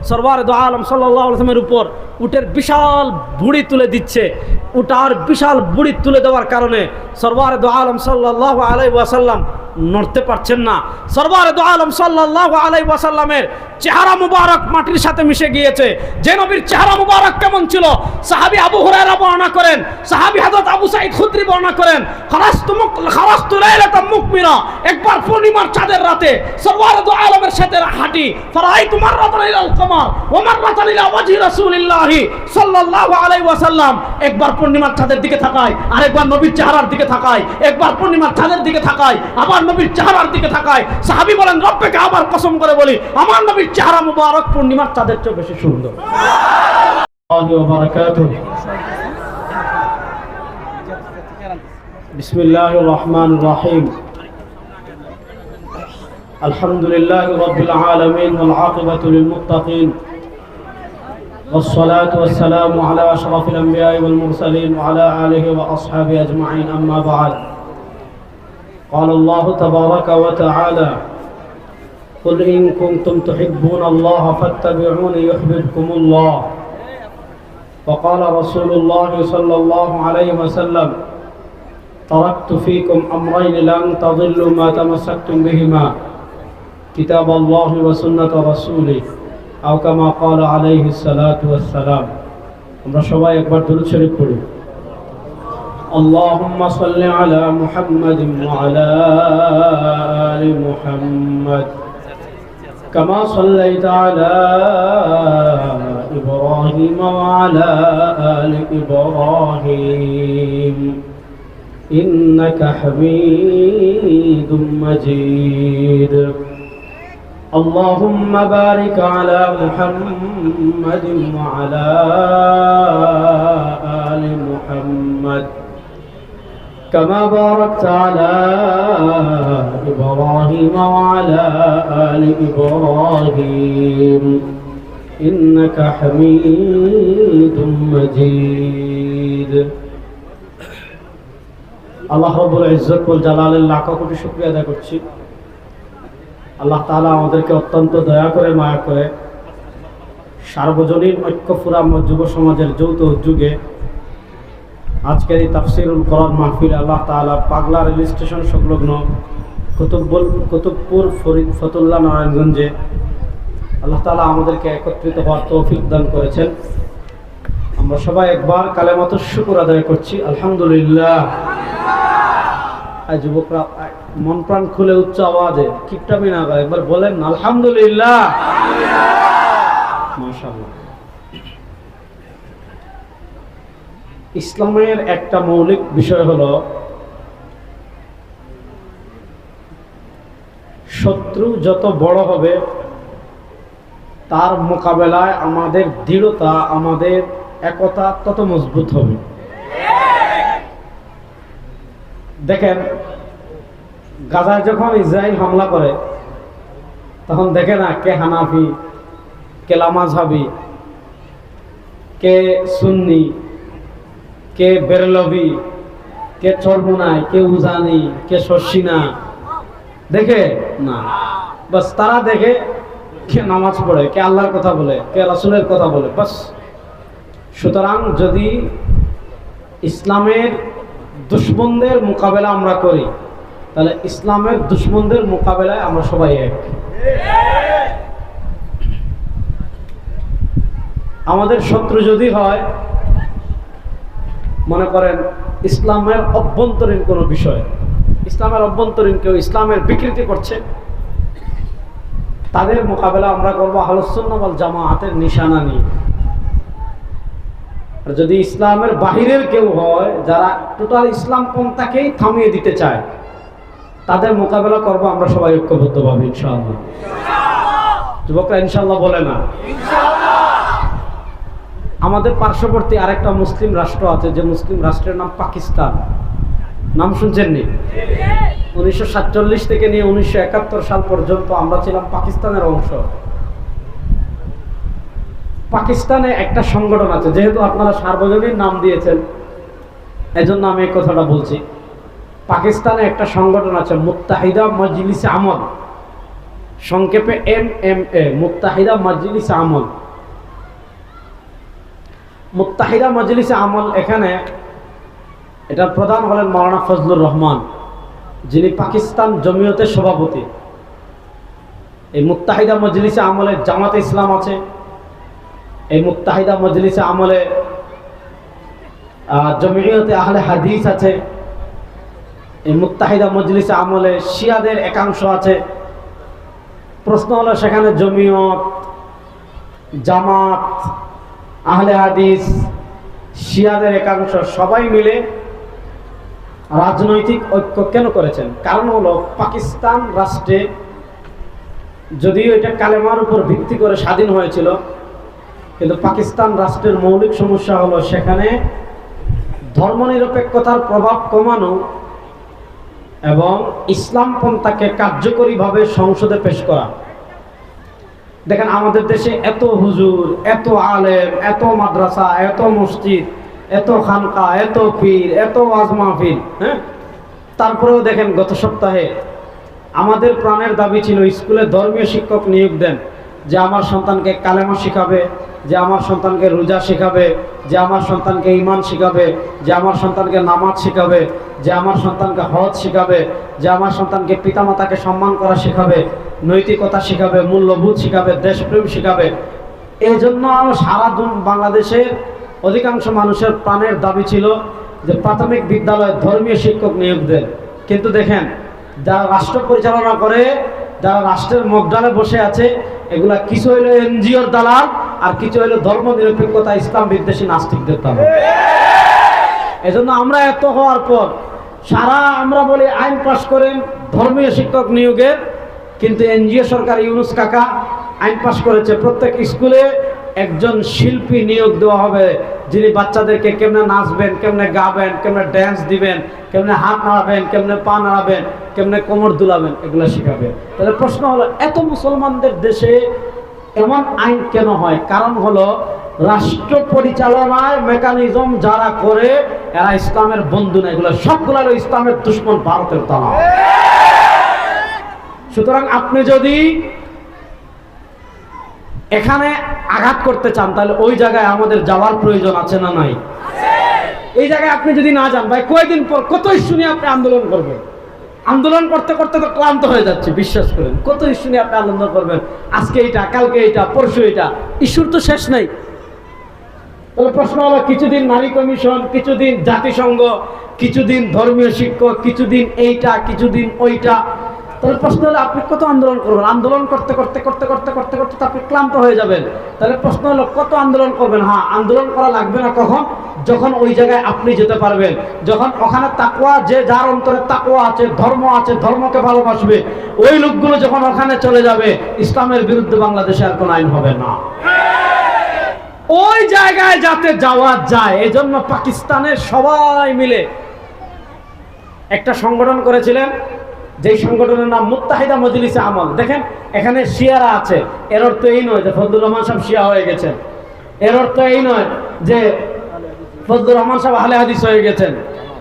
সরওয়ার দু আলম সাল্লাল্লাহু আলাইহি ওয়াসাল্লামের উপর উটের বিশাল বুড়ি তুলে দিচ্ছে। উটার বিশাল বুড়ি তুলে দেওয়ার কারণে সরওয়ার দু আলম সাল্লাল্লাহু আলাইহি ওয়াসাল্লাম নড়তে পারছেন না। সরওয়ার দু আলম সাল্লাল্লাহু আলাইহি ওয়াসাল্লামের চেহারা মুবারক মাটির সাথে মিশে গিয়েছে। যে নবীর চেহারা মুবারক কেমন ছিল, সাহাবী আবু হুরায়রা বর্ণনা করেন, সাহাবী হযরত আবু সাঈদ খুদরি বর্ণনা করেন, খারাজতু লাইলাতাম মুকমিরা, একবার পূর্ণিমার চাঁদের রাতে সরওয়ার দু আলমের সাথে হাঁটি, ফারাআইতু মাররাতান ইলাল কমার ওয়া মাররাতান ইলা ওয়াজহি রাসূলিল্লাহ সাল্লাল্লাহু আলাইহি ওয়াসাল্লাম। একবার পূর্ণিমার চাঁদের দিকে তাকায়, আরেকবার নবীর চেহারার দিকে তাকায়, একবার পূর্ণিমার চাঁদের দিকে তাকায়, আবার নবীর চেহারার দিকে তাকায়। সাহাবী বলেন, রব্বে কাবার কসম করে বলি, আমার নবীর চেহারা মুবারক পূর্ণিমার চাঁদের চেয়ে বেশি সুন্দর। বিসমিল্লাহির রহমানির রহিম। আলহামদুলিল্লাহি রাব্বিল আলামিন ওয়াল আকিবাতু লিল মুত্তাকিন والصلاة والسلام على أشرف الأنبياء والمرسلين وعلى آله وأصحابه أجمعين. أما بعد، قال الله تبارك وتعالى: قل إن كنتم تحبون الله فاتبعوني يحببكم الله. وقال رسول الله صلى الله عليه وسلم: تركت فيكم أمرين لن تضلوا ما تمسكتم بهما، كتاب الله وسنة رسوله، أو كما قال عليه الصلاة والسلام. আমরা সবাই একবার দুরূদ শরীফ পড়ি। اللهم صل على محمد وعلى آل محمد كما صليت على إبراهيم وعلى آل إبراهيم إنك حميد مجيد. اللهم بارك على محمد وعلى آل محمد كما باركت على إبراهيم وعلى آل إبراهيم إنك حميد مجيد. আল্লাহ রাব্বুল ইজ্জত ওয়াল জালালের লাখ কোটি শুকরিয়া আদায় করছি। আল্লাহ তাআলা আমাদেরকে অত্যন্ত দয়া করে, মায়া করে সার্বজনীন ঐক্যফোরাম যুব সমাজের যৌথ উদ্যোগে আজকের এই তাফসীরুল কোরআন মাহফিল আল্লাহ তাআলা পাগলা রেল স্টেশন সংলগ্ন কুতুবপুর ফতুল্লাহ নারায়ণগঞ্জে আল্লাহ তাআলা আমাদেরকে একত্রিত হওয়ার তৌফিক দান করেছেন। আমরা সবাই একবার কালেমাতুশ শুকর আদায় করছি, আলহামদুলিল্লাহ। যুবকরা মন প্রাণ খুলে উচ্চ আওয়াজে কিপটামি না করে একবার বলেন আলহামদুলিল্লাহ, মাশাআল্লাহ। ইসলামের একটা মৌলিক বিষয় হলো শত্রু যত বড় হবে তার মোকাবেলায় আমাদের দৃঢ়তা, আমাদের একতা তত মজবুত হবে। দেখেন, গাজায় যখন ইসরায়েল হামলা করে তখন দেখে না কে হানাফি, কে লামাযহাবি, কে সুন্নি, কে বেরলভি, কে চরমুনাই, কে উজানি, কে শর্ষিনা, দেখে না। বাস তারা দেখে কে নামাজ পড়ে, কে আল্লাহর কথা বলে, কে রাসূলের কথা বলে, বাস। সুতরাং যদি ইসলামের দুশমনদের মোকাবেলা আমরা করি তাহলে ইসলামের দুশমনদের মোকাবেলায় আমরা সবাই এক। আমাদের শত্রু যদি হয়, মনে করেন ইসলামের অভ্যন্তরীণ কোনো বিষয়, ইসলামের অভ্যন্তরীণ কেউ ইসলামের বিকৃতি করছে, তাদের মোকাবেলা আমরা করবো আহলুস সুন্নাহ ওয়াল জামাআতের নিশানা নিয়ে। আর যদি ইসলামের বাহিরের কেউ হয়, যারা টোটাল ইসলাম পন্থাকেই থামিয়ে দিতে চায়, তাদের মোকাবেলা করব আমরা সবাই ঐক্যবদ্ধভাবে ইনশাআল্লাহ। যুবকরা ইনশাআল্লাহ বলে না? আমাদের পার্শ্ববর্তী আরেকটা মুসলিম রাষ্ট্র আছে, যে মুসলিম রাষ্ট্রের নাম পাকিস্তান। নাম শুনছেন নি? 1947 থেকে নিয়ে 1971 সাল পর্যন্ত আমরা ছিলাম পাকিস্তানের অংশ। পাকিস্তানে একটা সংগঠন আছে, যেহেতু আপনারা সার্বজনীন নাম দিয়েছেন এজন্য আমি এই কথাটা বলছি। পাকিস্তানে একটা সংগঠন আছে মুত্তাহিদা মজলিসে আমল। সংক্ষেপে MMA, মুত্তাহিদা মাজলিস আমল। মুত্তাহিদা মাজলিস আমল, এখানে এটার প্রধান হলেন মাওলানা ফজলুর রহমান, যিনি পাকিস্তান জমিয়তের সভাপতি। এই মুত্তাহিদা মজলিসে আমলে জামাতে ইসলাম আছে, এই মুত্তাহিদা মজলিসে আমলে জমিয়তে আহলে হাদিস আছে, এই মুত্তাহিদা মজলিসে আমলে শিয়াদের একাংশ আছে। প্রশ্ন হলো সেখানে জমিয়ত, জামাত, আহলে হাদিস, শিয়াদের একাংশ সবাই মিলে রাজনৈতিক ঐক্য কেন করেছেন? কারণ হলো পাকিস্তান রাষ্ট্রে, যদিও এটা কালেমার উপর ভিত্তি করে স্বাধীন হয়েছিল, কিন্তু পাকিস্তান রাষ্ট্রের মৌলিক সমস্যা হলো সেখানে ধর্মনিরপেক্ষতার প্রভাব কমানো এবং ইসলাম পন্থাকে কার্যকরীভাবে সংসদে পেশ করা। দেখেন আমাদের দেশে এত হুজুর, এত আলেম, এত মাদ্রাসা, এত মসজিদ, এত খানকা, এত পীর, এত ওয়াজ মাহফিল, হ্যাঁ, তারপরেও দেখেন গত সপ্তাহে আমাদের প্রাণের দাবি ছিল স্কুলে ধর্মীয় শিক্ষক নিয়োগ দেন, যে আমার সন্তানকে কালেমা শিখাবে, যে আমার সন্তানকে রোজা শিখাবে, যে আমার সন্তানকে ঈমান শিখাবে, যে আমার সন্তানকে নামাজ শিখাবে, যে আমার সন্তানকে হজ শিখাবে, যে আমার সন্তানকে পিতামাতাকে সম্মান করা শিখাবে, নৈতিকতা শিখাবে, মূল্যবোধ শিখাবে, দেশপ্রেম শিখাবে। এই জন্য সারা বাংলাদেশের অধিকাংশ মানুষের প্রাণের দাবি ছিল যে প্রাথমিক বিদ্যালয়ে ধর্মীয় শিক্ষক নিয়োগ দেন। কিন্তু দেখেন যারা রাষ্ট্র পরিচালনা করে, যারা রাষ্ট্রের মগডালে বসে আছে, এগুলা কিছু হইলো এনজিওর দালাল, আর কিছু হইলো ধর্ম নিরপেক্ষতা ইসলাম বিদ্বেষী নাস্তিকদের দালাল। এজন্য আমরা এত হওয়ার পর সারা আমরা বলি আইন পাস করেন ধর্মীয় শিক্ষক নিয়োগের, কিন্তু এনজিও সরকার ইউনুস কাকা আইন পাস করেছে প্রত্যেক স্কুলে একজন শিল্পী নিয়োগ দেওয়া হবে, যিনি বাচ্চাদেরকে কেমনে নাচবেন, কেমনে গাবেন, কেমনে ড্যান্স দিবেন, কেমনে হাত নাড়াবেন, কেমনে পা নাড়াবেন, কেমনে কোমর দুলাবেন, এগুলো শিখাবে। তাহলে প্রশ্ন হলো এত মুসলমানদের দেশে এমন আইন কেন হয়? কারণ হলো রাষ্ট্র পরিচালনায় মেকানিজম যারা করে এরা ইসলামের বন্ধু না, এগুলো সবগুলো হলো ইসলামের দুশ্মন, ভারতের দালাল। সুতরাং আপনি যদি এখানে আঘাত করতে চান তাহলে ওই জায়গায় আমাদের যাওয়ার প্রয়োজন আছে না নাই? এই জায়গায় আপনি যদি না যান, ভাই কয়েকদিন পর কত ইস্যু নিয়ে আপনি আন্দোলন করবেন? আন্দোলন করতে করতে তো ক্লান্ত হয়ে যাচ্ছে, বিশ্বাস করেন। কত ইস্যু নিয়ে আপনি আন্দোলন করবেন? আজকে এইটা, কালকে এইটা, পরশু এইটা, ইস্যুর তো শেষ নেই। তাহলে প্রশ্ন হলো কিছুদিন নারী কমিশন, কিছুদিন জাতিসংঘ, কিছুদিন ধর্মীয় শিক্ষক, কিছুদিন এইটা, কিছুদিন ওইটা। তাহলে প্রশ্ন হলো আপনি কত আন্দোলন করবেন? আন্দোলন করতে করতে করতে করতে করতে করতে তো আপনি ক্লান্ত হয়ে যাবেন। তাহলে প্রশ্ন হলো কত আন্দোলন করবেন? হ্যাঁ, আন্দোলন করা লাগবে না কখন? যখন ওই জায়গায় আপনি যেতে পারবেন, যখন ওখানে তাকওয়া, যে যার অন্তরে তাকওয়া আছে, ধর্ম আছে, ধর্মকে ভালোবাসবে, ওই লোকগুলো যখন ওখানে চলে যাবে, ইসলামের বিরুদ্ধে বাংলাদেশে আর কোনো আইন হবে না। ওই জায়গায় যাতে যাওয়া যায়, এজন্য পাকিস্তানের সবাই মিলে একটা সংগঠন করেছিলেন, যেই সংগঠনের নাম মুত্তাহিদা মজলিসে আমল। দেখেন এখানে শিয়ারা আছে, এর অর্থ এই নয় যে ফজলুর রহমান সাহেব শিয়া হয়ে গেছেন, এর অর্থ এই নয় যে ফজলুর রহমান সাহেব আহলে হাদিস হয়ে গেছেন,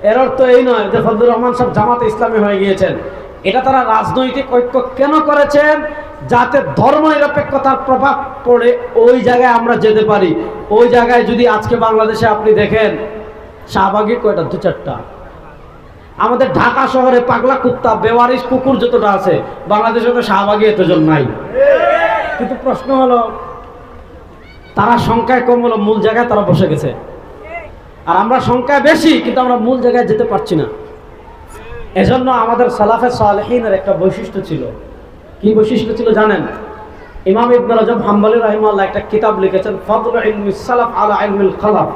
এর অর্থ এই নয় যে ফজলুর রহমান সাহেব জামাতে ইসলামী হয়ে গিয়েছেন। এটা তারা রাজনৈতিক ঐক্য কেন করেছেন? যাতে ধর্ম নিরপেক্ষতার প্রভাব পড়ে ওই জায়গায় আমরা যেতে পারি। ওই জায়গায় যদি আজকে বাংলাদেশে আপনি দেখেন শাহবাগী কয়টা, 2-4টা। আমাদের ঢাকা শহরে পাগলা কুত্তা, বেওয়ারিশ কুকুর যতটা আছে, বাংলাদেশে তো শাহবাগী এতজন নাই। কিন্তু প্রশ্ন হলো তারা সংখ্যায় কম হলো, মূল জায়গায় তারা বসে গেছে। আর আমরা সংখ্যায় বেশি, কিন্তু আমরা মূল জায়গায় যেতে পারছি না। এজন্য আমাদের সালাফে সালেহিনের একটা বৈশিষ্ট্য ছিল। কি বৈশিষ্ট্য ছিল জানেন? ইমাম ইবনে রাজব হাম্বলী রাহিমাহুল্লাহ একটা কিতাব লিখেছেন, ফাদলু ইলমিস সালাফ আলা ইলমিল খালাফ।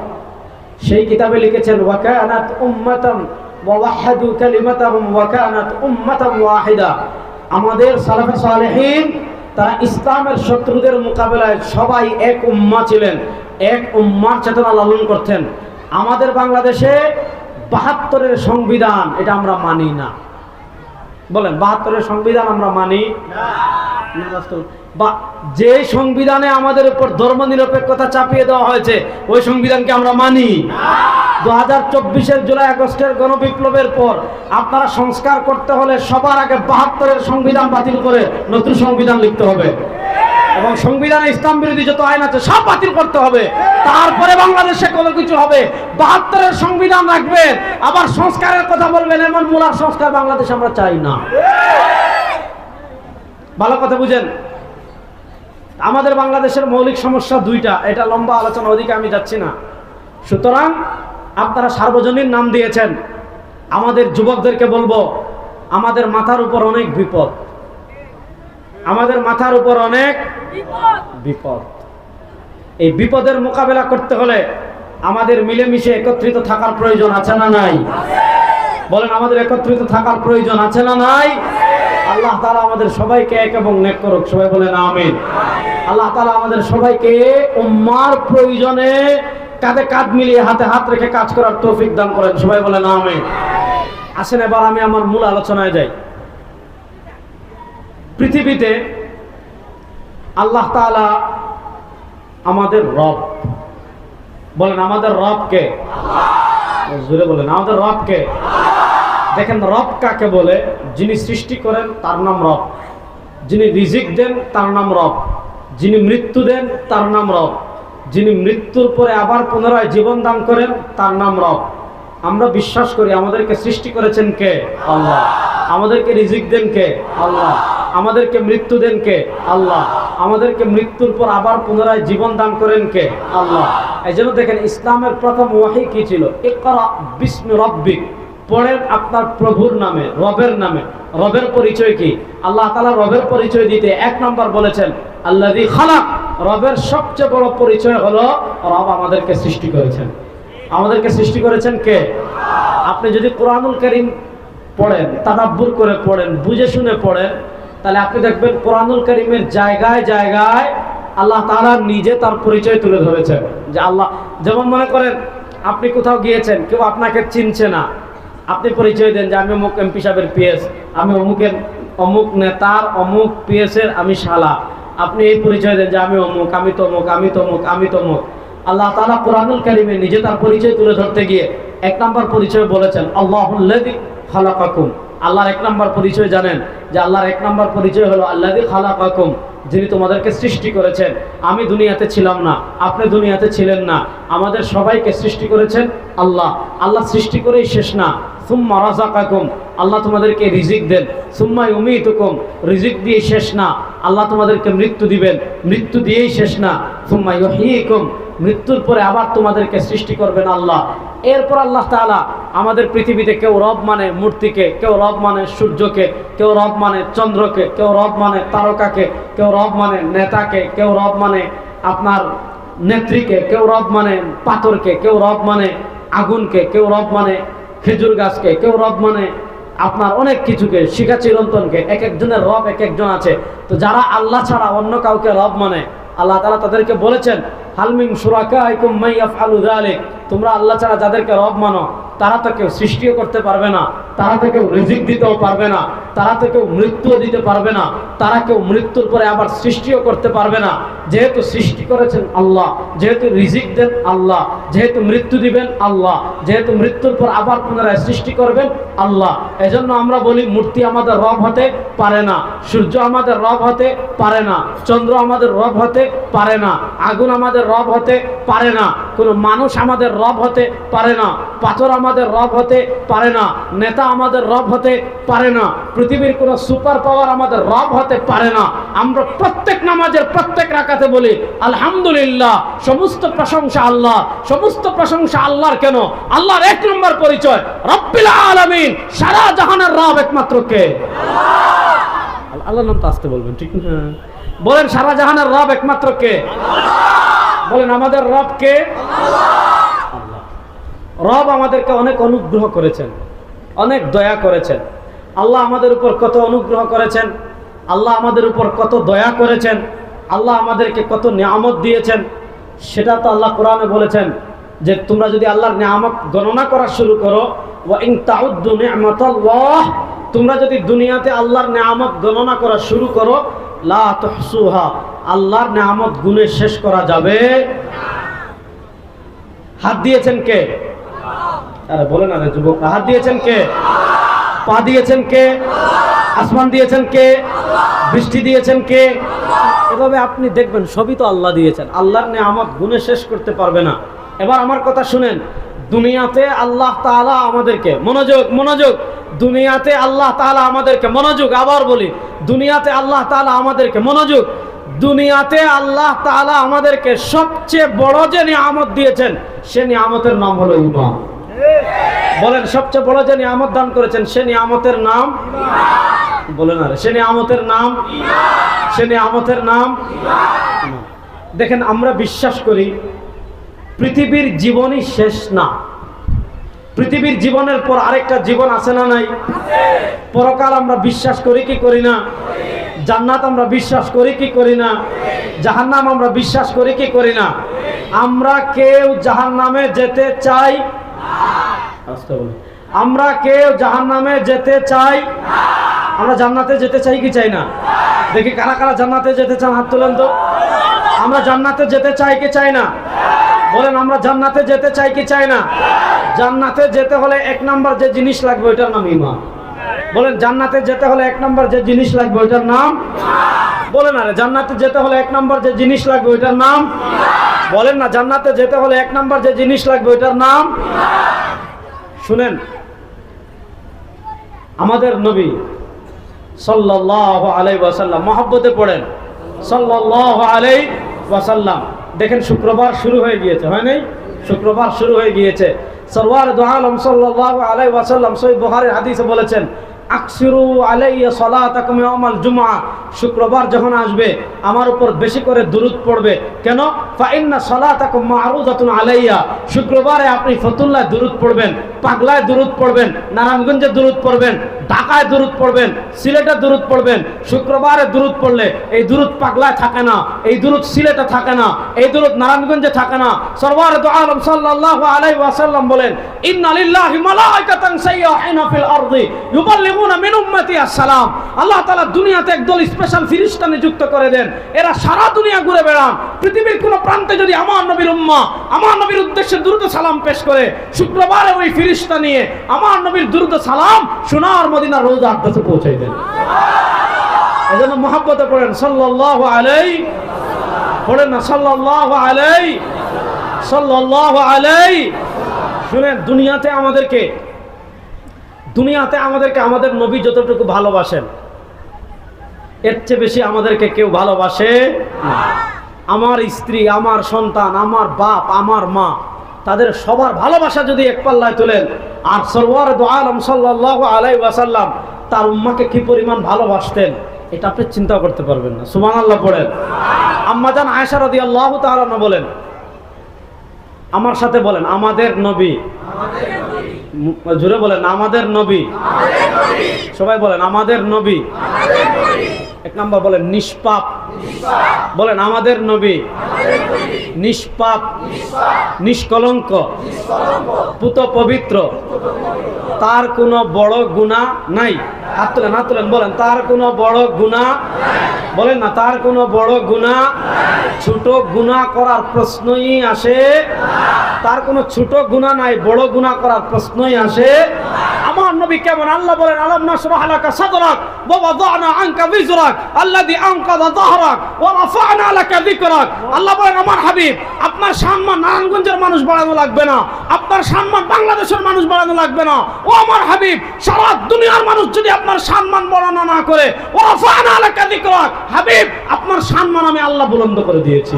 সেই কিতাবে লিখেছেন ওয়া কানাত উম্মাতান ওয়া ওয়াহাদু কালিমাতাহুম ওয়া কানাত উম্মাতান ওয়াহিদা। আমাদের সালাফে সালেহিন তারা ইসলামের শত্রুদের মোকাবেলায় সবাই এক উম্মাহ ছিলেন, এক উম্মার চেতনা লালন করতেন। আমাদের বাংলাদেশে ৭২-এর সংবিধান, এটা আমরা মানি না। বলেন ৭২-এর সংবিধান আমরা মানি বা যে সংবিধানে আমাদের উপর ধর্মনিরপেক্ষতা চাপিয়ে দেওয়া হয়েছে ওই সংবিধানকে আমরা মানি? 2024-এর জুলাই আগস্টের গণবিপ্লবের পর আপনারা সংস্কার করতে হলে সবার আগে ৭২-এর সংবিধান বাতিল করে নতুন সংবিধান লিখতে হবে এবং সংবিধানে ইসলাম বিরোধী যত আইন আছে সব বাতিল করতে হবে, তারপরে বাংলাদেশে কোনো কিছু হবে। ৭২-এর সংবিধান রাখবেন, আবার সংস্কারের কথা বলবেন, এমন মূলার সংস্কার বাংলাদেশ আমরা চাই না। ভালো কথা বুঝেন। আমাদের বাংলাদেশের মৌলিক সমস্যা দুইটা, এটা লম্বা আলোচনা, ওদিকে আমি যাচ্ছি না। সুতরাং আপনারা সার্বজনীন নাম দিয়েছেন, আমাদের যুবকদেরকে বলবো আমাদের মাথার উপর অনেক বিপদ, আমাদের মাথার উপর অনেক বিপদ। এই বিপদের মোকাবেলা করতে হলে আমাদের মিলেমিশে একত্রিত থাকার প্রয়োজন আছে না নাই? বলেন আমাদের একত্রিত থাকার প্রয়োজন আছে না নাই? আল্লাহ তাআলা আমাদের সবাইকে এক এবং নেক করুক, সবাই বলেন আমিন। আল্লাহ তাআলা আমাদের সবাইকে উম্মার প্রয়োজনে কাঁধে কাঁধ মিলিয়ে হাতে হাত রেখে কাজ করার তৌফিক দান করেন, সবাই বলেন আমিন। আসেন এবার আমি আমার মূল আলোচনায় যাই। পৃথিবীতে আল্লাহ তাআলা আমাদের রব, বলেন আমাদের রব কে? জোরে বলেন আমাদের রব কে? দেখেন রব কাকে বলে? যিনি সৃষ্টি করেন তার নাম রব, যিনি রিজিক দেন তার নাম রব, যিনি মৃত্যু দেন তার নাম রব, যিনি মৃত্যুর পরে আবার পুনরায় জীবন দান করেন তার নাম রব। আমরা বিশ্বাস করি আমাদেরকে সৃষ্টি করেছেন কে? আল্লাহ। আমাদেরকে রিজিক দেন কে? আল্লাহ। আমাদেরকে মৃত্যু দেন কে? আল্লাহ। আমাদেরকে মৃত্যুর পর আবার পুনরায় জীবন দান করেন কে? আল্লাহ। এই জন্য দেখেন ইসলামের প্রথম ওয়াহি কি ছিল? ইকরা বিস্মি রাব্বিক, পড়েন আপনার প্রভুর নামে, রবের নামে। রবের পরিচয় কি? আল্লাহ তাআলা রবের পরিচয় দিতে এক নম্বর বলেছেন আল্লাযী খালাক। রবের সবচেয়ে বড় পরিচয় হলো রব আমাদেরকে সৃষ্টি করেছেন। আমাদেরকে সৃষ্টি করেছেন কে? আপনি যদি কোরআনুল কারীম পড়েন, তাদাব্বুর করে পড়েন, বুঝে শুনে পড়েন, তাহলে আপনি দেখবেন কোরআনুল কারীমের জায়গায় জায়গায় আল্লাহ তাআলা নিজে তার পরিচয় তুলে ধরেছেন। যে আল্লাহ, যেমন মনে করেন আপনি কোথাও গিয়েছেন, কেউ আপনাকে চিনছে না, আপনি পরিচয় দেন যে আমি অমুক এমপি সাহেবের পিএস, আমি অমুকের অমুক নেতার অমুক পিএসের আমি শালা। আপনি এই পরিচয় দেন যে আমি অমুক, আমি তমুক, আমি তমুক, আমি তমুক। আল্লাহ তাআলা কোরআনুল কারীমে নিজে তার পরিচয় তুলে ধরতে গিয়ে এক নম্বর পরিচয় বলেছেন আল্লাহুল্লাযী খালাকাকুম। আল্লাহর এক নম্বর পরিচয় জানেন যে আল্লাহর এক নম্বর পরিচয় হলো আল্লাযী খালাকাকুম, যিনি তোমাদেরকে সৃষ্টি করেছেন। আমি দুনিয়াতে ছিলাম না, আপনি দুনিয়াতে ছিলেন না, আমাদের সবাইকে সৃষ্টি করেছেন আল্লাহ। আল্লাহ সৃষ্টি করেই শেষ না, সুম্মা রাযাকাকুম, আল্লাহ তোমাদেরকে রিজিক দেন, সুম্মা ইউমীতুকুম, রিজিক দিয়ে শেষ না, আল্লাহ তোমাদেরকে মৃত্যু দিবেন, মৃত্যু দিয়েই শেষ না, সুম্মা ইউহয়ীকুম, মৃত্যুর পরে আবার তোমাদেরকে সৃষ্টি করবেন আল্লাহ। এরপর আল্লাহ তাআলা আমাদের পৃথিবীতে কেউ রব মানে মূর্তিকে, কেউ রব মানে সূর্যকে, কেউ রব মানে চন্দ্রকে, কেউ রব মানে তারকাকে, কেউ রব মানে নেতাকে, কেউ রব মানে আপনার নেত্রীকে, কেউ রব মানে পাথরকে, কেউ রব মানে আগুনকে, কেউ রব মানে খেজুর গাছকে, কেউ রব মানে আপনার অনেক কিছুকে, শিখা চিরন্তনকে। এক একজনের রব এক একজন আছে। তো যারা আল্লাহ ছাড়া অন্য কাউকে রব মানে, আল্লাহ তাআলা তাদেরকে বলেছেন হাল মিন শুরাকাইকুম মান ইয়াফআলু যালিক, তোমরা আল্লাহ ছাড়া যাদেরকে রব মানো তারা তো কেউ সৃষ্টিও করতে পারবে না, তারা তো কেউ রিজিক দিতেও পারবে না, তারা তো কেউ মৃত্যুও দিতে পারবে না, তারা কেউ মৃত্যুর পরে আবার সৃষ্টিও করতে পারবে না। যেহেতু সৃষ্টি করেছেন আল্লাহ, যেহেতু রিজিক দেন আল্লাহ, যেহেতু মৃত্যু দিবেন আল্লাহ, যেহেতু মৃত্যুর পর আবার পুনরায় সৃষ্টি করবেন আল্লাহ, এজন্য আমরা বলি মূর্তি আমাদের রব হতে পারে না, সূর্য আমাদের রব হতে পারে না, চন্দ্র আমাদের রব হতে পারে না, আগুন আমাদের রব হতে পারে না, কোনো মানুষ আমাদের রব হতে পারে না, পাথর আমাদের রব হতে পারে না, নেতা আমাদের রব হতে পারে না, পৃথিবীর কোনো সুপার পাওয়ার আমাদের রব হতে পারে না। আমরা প্রত্যেক নামাজের প্রত্যেক রাকাতে বলি আলহামদুলিল্লাহ, সমস্ত প্রশংসা আল্লাহ, সমস্ত প্রশংসা আল্লাহর। কেন? আল্লাহর এক নম্বর পরিচয় রব্বিল আলামিন, সারা জাহানের রব একমাত্র কে? আল্লাহ। আল্লাহর নাম তো আসতে বলবেন, ঠিক না? বলেন সারা জাহানের রব একমাত্র কে? বলেন আমাদের রব কে? আল্লাহ। রব আমাদেরকে অনেক অনুগ্রহ করেছেন, অনেক দয়া করেছেন। আল্লাহ আমাদের উপর কত অনুগ্রহ করেছেন, আল্লাহ আমাদের উপর কত দয়া করেছেন, আল্লাহ আমাদেরকে কত নিয়ামত দিয়েছেন, সেটা তো আল্লাহ কোরআনে বলেছেন যে তোমরা যদি আল্লাহর নিয়ামত গণনা করা শুরু করো, ওয়া ইন তাউদ্দু নি'মাতাল্লাহ তোমরা যদি দুনিয়াতে আল্লাহর নেয়ামত গণনা করা শুরু করো, লা তুহসুহা, আল্লাহর নেয়ামত গুণে শেষ করা যাবে। হাত দিয়েছেন কে? আরে বলে না রে যুবক, হাত দিয়েছেন কে? পা দিয়েছেন কে? আসমান দিয়েছেন কে? বৃষ্টি দিয়েছেন কে? এভাবে আপনি দেখবেন সবই তো আল্লাহ দিয়েছেন। আল্লাহর নেয়ামত গুণে শেষ করতে পারবে না। এবার আমার কথা শুনেন, দুনিয়াতে আল্লাহ তাআলা আমাদেরকে, মনোযোগ মনোযোগ, দুনিয়াতে আল্লাহ তাআলা আমাদেরকে, মনোযোগ, আবার বলি, দুনিয়াতে আল্লাহ তাআলা আমাদেরকে, মনোযোগ, দুনিয়াতে আল্লাহ তাআলা আমাদেরকে সবচেয়ে বড় যে নিয়ামত দিয়েছেন সে নিয়ামতের নাম হলো ঈমান। বলেন, সবচেয়ে বড় যে নিয়ামত দান করেছেন সে নিয়ামতের নাম, বলেন আরে, সে নিয়ামতের নাম, সে নিয়ামতের নাম। দেখেন, আমরা বিশ্বাস করি পৃথিবীর জীবনই শেষ না। পৃথিবীর জীবনের পর আরেকটা জীবন আছে না নাই? পরকাল আমরা বিশ্বাস করি কি করি না? জান্নাত আমরা বিশ্বাস করি কি করি না? জাহান্নাম আমরা বিশ্বাস করি কি করি না? আমরা কেউ জাহান্নামে যেতে চাই? আমরা কেউ জাহান্নামে যেতে চাই? আমরা জান্নাতে যেতে চাই কি চাই না? দেখি কারা কারা জান্নাতে যেতে চান, হাত তোলেন তো। আমরা জান্নাতে যেতে চাই কি চাই না? বলেন, আমরা জান্নাতে যেতে চাই কি চাই না? জান্নাতে যেতে হলে এক নাম্বার যে জিনিস লাগবে ওইটার নাম ঈমান। বলেন, জান্নাতে যেতে হলে এক নাম্বার যে জিনিস লাগবে ওইটার নাম, বলেন আরে, জান্নাতে যেতে হলে এক নাম্বার যে জিনিস লাগবে ওইটার নাম, বলেন না, জান্নাতে যেতে হলে এক নাম্বার যে জিনিস লাগবে ওইটার নাম। শুনেন, আমাদের নবী সাল্লাল্লাহু আলাইহি ওয়াসাল্লাম, মহব্বতে পড়েন সাল্লাল্লাহু আলাইহি ওয়াসাল্লাম। দেখেন, শুক্রবার শুরু হয়ে গিয়েছে, হয় নাই? শুক্রবার শুরু হয়ে গিয়েছে। সরওয়ার দু আলম সাল্লাল্লাহু আলাইহি ওয়াসাল্লাম সহিহ বুখারীর হাদিসে বলেছেন, আকসিরু আলাইয়া সালাতাকুম ইয়াউমাল জুমআ, শুক্রবার যখন আসবে আমার উপর বেশি করে দুরূদ পড়বে। কেন? ফা ইন্না সালাতাকুম মা'রুযাতুন আলাইয়া, শুক্রবারে আপনি ফতুল্লাহ দুরূদ পড়বেন, পাগলায় দুরূদ পড়বেন, নারায়ণগঞ্জে দুরূদ পড়বেন, ঢাকায় দুরূদ পড়বেন, সিলেটে দুরূদ পড়বেন। শুক্রবারে দুরূদ পড়লে এই দুরূদ পাগলায় থাকে না, এই দুরূদ সিলেটে থাকে না, এই দুরূদ নারায়ণগঞ্জে থাকে না। সরওয়ার দু আলম সাল্লাল্লাহু আলাইহি ওয়াসাল্লাম বলেন, ইন্না লিল্লাহি মালাইকাতান সাইয়্যাহিনা ফিল আরদি ইউবাল্লিগুনা মিন উম্মতি আসসালাম। আল্লাহ তাআলা দুনিয়াতে একদল স্পেশাল ফেরেশতা নিযুক্ত করে দেন, এরা সারা দুনিয়া ঘুরে বেড়ান। পৃথিবীর কোন প্রান্তে যদি আমার নবীর উম্মাহ আমার নবীর উদ্দেশ্যে দুরূদ ও সালাম পেশ করে, শুক্রবারে ওই ফেরেশতা নিয়ে আমার নবীর দুরূদ ও সালাম সোনার মদিনার রওজা আকদাসে পৌঁছে দেন। এজন্য মহব্বতে পড়েন সাল্লাল্লাহু আলাইহি, পড়েন না সাল্লাল্লাহু আলাইহি, সাল্লাল্লাহু আলাইহি। শুনেন, দুনিয়াতে আমাদেরকে আমাদের নবী যতটুকু ভালোবাসেন এর চেয়ে বেশি আমাদেরকে কেউ ভালোবাসে না। আমার স্ত্রী, আমার সন্তান, আমার বাপ, আমার মা, তাদের সবার ভালোবাসা যদি এক পাল্লায় তোলেন, আর সরওয়ার দু আলম সাল্লাল্লাহু আলাইহি ওয়াসাল্লাম তার উম্মাকে কি পরিমাণ ভালোবাসতেন এটা আপনি চিন্তা করতে পারবেন না। সুবহানাল্লাহ পড়েন। আম্মা জান আয়েশা রাদিয়াল্লাহু তাআলা বলেন, আমার সাথে বলেন, আমাদের নবী, জোরে বলেন, আমাদের নবী, সবাই বলেন, আমাদের নবী। এক নাম্বার বলেন নিষ্পাপ, বলেন আমাদের নবী নিষ্পাপ, নিষ্কলঙ্ক, পুত পবিত্র, তার কোনো বড় গুনাহ নাই। হাত তুলেন, হাত তুলেন, বলেন তার কোনো বড় গুনাহ, বলেন না তার কোনো বড় গুনাহ, ছোট গুনাহ করার প্রশ্নই আসে, তার কোনো ছোট গুনাহ নাই, বড় গুনাহ করার প্রশ্নই আসে। আমার নবী কেমন? আল্লাহ বলেন, আলাম নাশরাহ লাকা সাদরাক ওয়া ওয়াদানা আনকা বিজরাক আল্লাযী আনকাযা যাহরাক ওয়া রাফা'না লাকা যিকরাক। আল্লাহ বলেন, আমার হাবিব, আপনার সম্মান নারায়ণগঞ্জের মানুষ বাড়ানো লাগবে না, আপনার সম্মান বাংলাদেশের মানুষ বাড়ানো লাগবে না। ও আমার হাবিব, সারা দুনিয়ার মানুষ যদি আপনার সম্মান বাড়ানো না করে, ওয়া রাফা'না লাকা যিকরাক, হাবিব আপনার সম্মান আমি আল্লাহ বুলন্দ করে দিয়েছি।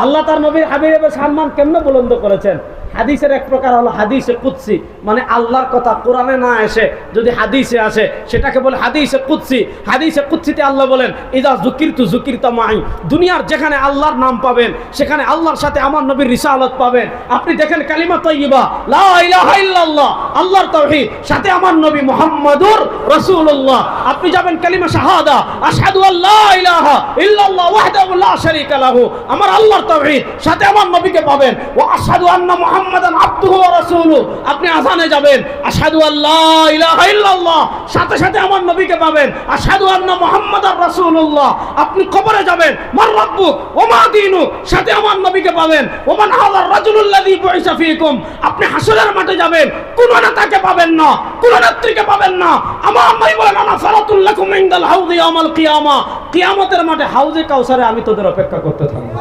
আল্লাহ তার নবীর হাবিবের সম্মান কেমনে বুলন্দ করেছেন? হাদিসের এক প্রকার হলো হাদিসে কুদসি, মানে আল্লাহর কথা কোরআনে না এসে যদি হাদিসে আসে সেটাকে বলে হাদিসে কুদসি। হাদিসে কুদসিতে আল্লাহ বলেন, ইযা যুকিরতু যুকিরতা মাই, দুনিয়ার যেখানে আল্লাহর নাম পাবেন সেখানে আল্লাহর সাথে আমার নবীর রিসালাত পাবেন। আপনি দেখেন কালিমা তাইয়্যিবা লা ইলাহা ইল্লাল্লাহ, আল্লাহর তাওহীদ, সাথে আমার নবী মুহাম্মাদুর রাসূলুল্লাহ। আপনি যাবেন কালিমা শাহাদা, আশহাদু আল্লা ইলাহা ইল্লাল্লাহ ওয়াহদাহু লা শারীকা লাহু, আমার আল্লাহর তাওহীদ, সাথে আমার নবীকে পাবেন। ওয়া আশহাদু আন্না মুহাম্মাদ মুহাম্মাদান আবদুহু ওয়া রাসূলুহু, আপনি আযানে যাবেন আশহাদু আল্লা ইলাহা ইল্লাল্লাহ, সাথে সাথে আমার নবীকে পাবেন আশহাদু আন্না মুহাম্মাদার রাসূলুল্লাহ। আপনি কবরে যাবেন মান রাব্বুক ওয়া মা দীনুক, সাথে আমার নবীকে পাবেন ওয়া মান হাযার রাজুলুল্লাযী বুইসা ফীকুম। আপনি হাসরের মাঠে যাবেন, কোন নেতাকে পাবেন না, কোন নেত্রীকে পাবেন না। আমার নবী বলেন আনা ফারাতুল লাকুম ইনদাল হাউযি ইয়াউমাল কিয়ামা, কিয়ামতের মাঠে হাউজে কাউসারে আমি তোদের অপেক্ষা করতে থাকব।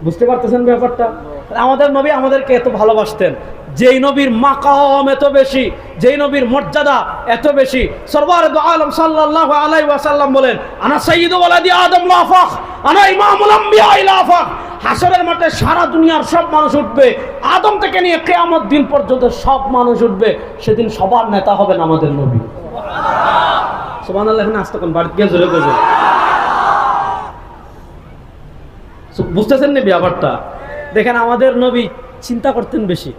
বুঝতে পারতেছেন ব্যাপারটা? আমাদের নবী আমাদেরকে এত ভালোবাসতেন, যেই নবীর মাকাম এত বেশি, যেই নবীর মর্যাদা এত বেশি। সরওয়ারে দু আলম সাল্লাল্লাহু আলাইহি ওয়াসাল্লাম বলেন আনা সাইয়্যিদু ওয়ালাদি আদম লা ফাখ, আনা ইমামুল আম্বিয়া লা ফাখ। হাসরের মাঠে সারা দুনিয়ার সব মানুষ উঠবে, আদম থেকে নিয়ে কিয়ামত দিন পর্যন্ত সব মানুষ উঠবে, সেদিন সবার নেতা হবেন আমাদের নবী। সুবহানাল্লাহ। এখন আস্তে কোন বাড়ি গিয়ে জোরে বলবেন। বুঝতেছেন না ব্যাপারটা? দেখেন আমাদের নবী চিন্তা করতেন বেশি।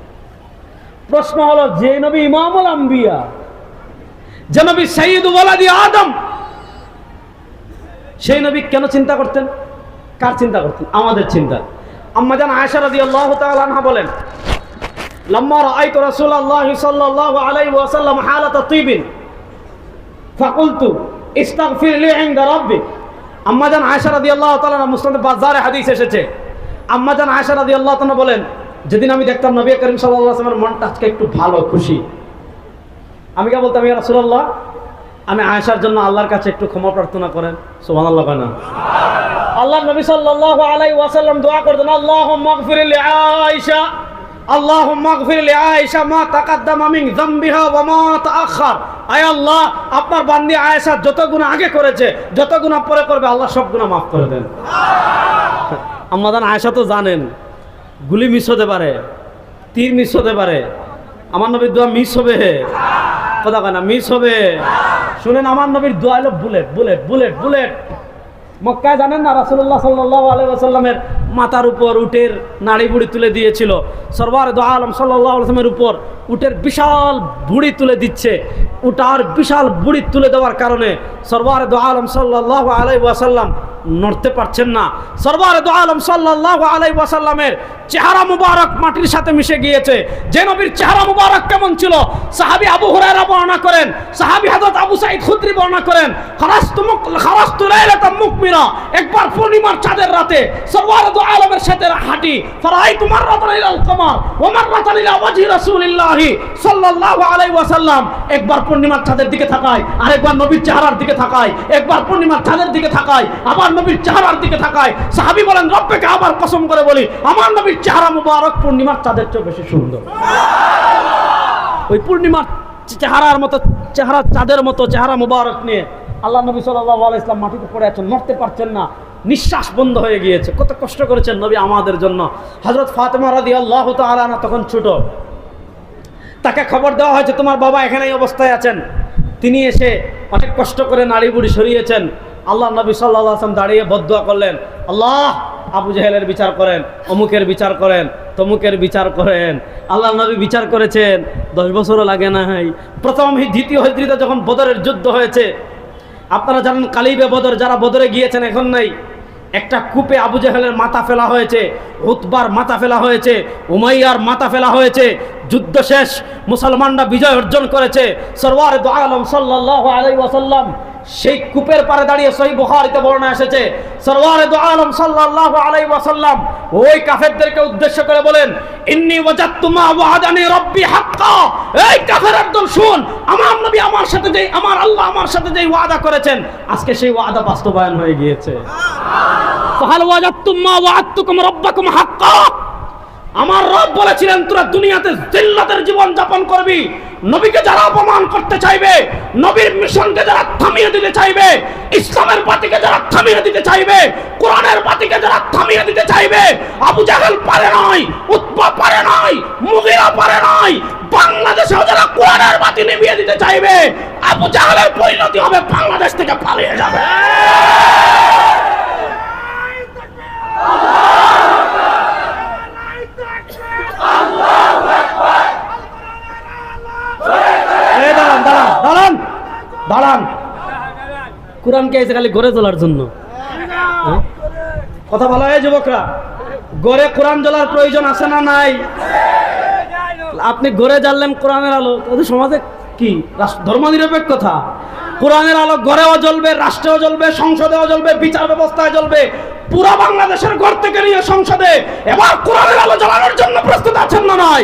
প্রশ্ন হলো, যে নবী ইমামুল আম্বিয়া, যে নবী সাইয়্যিদু ওয়ালাদি আদম, সেই নবী কেন চিন্তা করতেন? কার চিন্তা করতেন? আমাদের চিন্তা। আম্মা জান আয়েশা রাদিয়াল্লাহু তাআলা আনহা বলেন লাম্মা রাআইতু রাসূলুল্লাহি সাল্লাল্লাহু আলাইহি ওয়াসাল্লাম হালাতা তিবিন ফাকুলতু ইস্তাগফির লি ইনদা রাব্বিক। আম্মা জান আয়েশা রাদিয়াল্লাহু তাআলা মুসনাদ বাজারে হাদিস এসেছে। আম্মা জান আয়েশা রাদিয়াল্লাহু তাআলা বলেন, যেদিন আমি দেখতাম নবী করিম সাল্লাল্লাহু আলাইহি ওয়াসাল্লামের মনটা আজকে একটু ভালো, খুশি, আমি কে বলতাম ইয়া রাসূলুল্লাহ, আমি আয়েশার জন্য আল্লাহর কাছে একটু ক্ষমা প্রার্থনা করেন। সুবহানাল্লাহ। না আল্লাহ নবী সাল্লাল্লাহু আলাইহি ওয়াসাল্লাম দোয়া করতেন আল্লাহুম্মা গফির লি আয়েশা, আল্লাহুম্মা গফির লি আয়েশা মা তাকাদ্দামা মিন যামবিহা ওয়া মা তাআখার। আয় আল্লাহ, আপনার বান্দি আয়েশা যত গুনাহ আগে করেছে, যত গুনাহ পরে করবে, আল্লাহ সব গুনাহ মাফ করে দেন। আম্মা জান আয়েশা তো জানেন গুলি মিস হতে পারে, তীর মিস হতে পারে, আমার নবীর দোয়া মিস হবে, কথা কয় না, মিস হবে। শুনেন, আমার নবীর দোয়া হলো বুলেট বুলেট বুলেট বুলেট। মক্কায় জানেন না রাসূলুল্লাহ সাল্লাল্লাহু আলাইহি ওয়াসাল্লামের মাথার উপর উটের নাড়ি বুড়ি তুলে দিয়েছিল। সরওয়ারে দু আলম সাল্লাল্লাহু আলাইহি ওয়াসাল্লামের উপর উটের বিশাল বুড়ি তুলে দিচ্ছে। উটার বিশাল বুড়ি তুলে দেওয়ার কারণে সরওয়ারে দু আলম সাল্লাল্লাহু আলাইহি ওয়াসাল্লাম নড়তে পারছেন না। সরওয়ারে দু আলম সাল্লাল্লাহু আলাইহি ওয়াসাল্লামের চেহারা মুবারক মাটির সাথে মিশে গিয়েছে। যে নবীর চেহারা মুবারক কেমন ছিল, সাহাবী আবু হুরায়রা বর্ণনা করেন, সাহাবী হযরত আবু সাঈদ খুদরি বর্ণনা করেন, খারাজতু লাইলাতাম মুকমিরা, একবার পূর্ণিমার চাঁদের রাতে সরওয়ারে দু আলমের সাথে হাঁটি, ফারাআইতু মাররাতান ইলাল কমার ওয়া মাররাতান ইলা ওয়াজহি রাসূলিল্লাহ সাল্লাল্লাহু আলাইহি ওয়াসাল্লাম। একবার পূর্ণিমার চাঁদের দিকে তাকায়, আরেকবার নবীর চেহারার দিকে তাকায়, একবার পূর্ণিমার চাঁদের দিকে তাকায়, আবার নবীর চেহারার দিকে তাকায়। সাহাবী বলেন রব্বিকে আবার কসম করে বলি, আমার নবীর চেহারা মুবারক পূর্ণিমার চাঁদের চেয়ে বেশি সুন্দর। ওই পূর্ণিমার চেহারার মতো, চেহারা চাঁদের মতো চেহারা মুবারক নিয়ে আল্লাহ নবী সাল্লাল্লাহু আলাইহি ওয়াসাল্লাম মাটিতে পড়ে আছেন, নড়তে পারছেন না, নিঃশ্বাস বন্ধ হয়ে গিয়েছে। কত কষ্ট করেছেন নবী আমাদের জন্য। হযরত ফাতেমা রাদিয়াল্লাহু তাআলা আনহা তখন ছোট, তাকে খবর দেওয়া হয়েছে তোমার বাবা এখানে এই অবস্থায় আছেন। তিনি এসে অনেক কষ্ট করে নাড়ি বুড়ি সরিয়েছেন। আল্লাহ নবী সাল্লাল্লাহু আলাইহি ওয়াসাল্লাম দাঁড়িয়ে বদদুয়া করলেন, আল্লাহ আবু জাহেলের বিচার করেন, অমুকের বিচার করেন, তমুকের বিচার করেন। আল্লাহ নবী বিচার করেছেন, 10 বছরও লাগে নাই। প্রথম দ্বিতীয় হিজরিতে যখন বদরের যুদ্ধ হয়েছে, আপনারা জানেন কালিবে বদর, যারা বদরে গিয়েছেন এখন নাই, একটা কূপে আবু জাহেলের মাথা ফেলা হয়েছে, উতবার মাথা ফেলা হয়েছে, উমাইয়ার মাথা ফেলা হয়েছে। যুদ্ধ শেষ, মুসলমানরা বিজয় অর্জন করেছে। সরওয়ারে দু আলম সাল্লাল্লাহু আলাইহি ওয়াসাল্লাম সেই কূপের পারে দাঁড়িয়ে, সহিহ বুখারীতে বর্ণনা এসেছে, সরওয়ারে দু আলম সাল্লাল্লাহু আলাইহি ওয়াসাল্লাম ওই কাফেরদেরকে উদ্দেশ্য করে বলেন, ইন্নী ওয়াজাদতু মা ওয়া'আদানি রাব্বি হাক্কা। এই কাফেরের দল শুন, আমার নবী আমার সাথে যেই, আমার আল্লাহ আমার সাথে যেই ওয়াদা করেছেন, আজকে সেই ওয়াদা বাস্তবায়ন হয়ে গিয়েছে। ফাহাল ওয়াজাদতুম মা ওয়া'আদতুকুম রাব্বাকুম হাক্কা। আমার রব বলেছিলেন তোরা দুনিয়াতে জিল্লাতের জীবন যাপন করবি। নবীকে যারা অপমান করতে চাইবে, নবীর মিশনকে যারা থামিয়ে দিতে চাইবে, ইসলামের বাতিকে যারা থামিয়ে দিতে চাইবে, কোরআনের বাতিকে যারা থামিয়ে দিতে চাইবে, আবু জাহেল পারে নাই, উতবা পারে নাই, মুগীরা পারে নাই, বাংলাদেশেও যারা কোরআনের বাতি নিভিয়ে দিতে চাইবে, আবু জাহেলের পরিণতি হবে বাংলাদেশ থেকে পালিয়ে যাবে। দাঁড়ান, কোরআনকে এসে খালি গড়ে তোলার জন্য কথা বলা হয় যুবকরা। ঘরে কোরআন জ্বলার প্রয়োজন আছে না নাই? আপনি ঘরে জ্বাললেন কোরআনের আলো, তাহলে সমাজে কি ধর্মনিরপেক্ষতা? কোরআনের আলো ঘরেও জ্বলবে, রাষ্ট্রেও জ্বলবে, সংসদেও জ্বলবে, বিচার ব্যবস্থায় জ্বলবে। পুরো বাংলাদেশের ঘর থেকে নিয়ে সংসদে এবার কোরআনের আলো জ্বালানোর জন্য প্রস্তুত আছেন না নাই?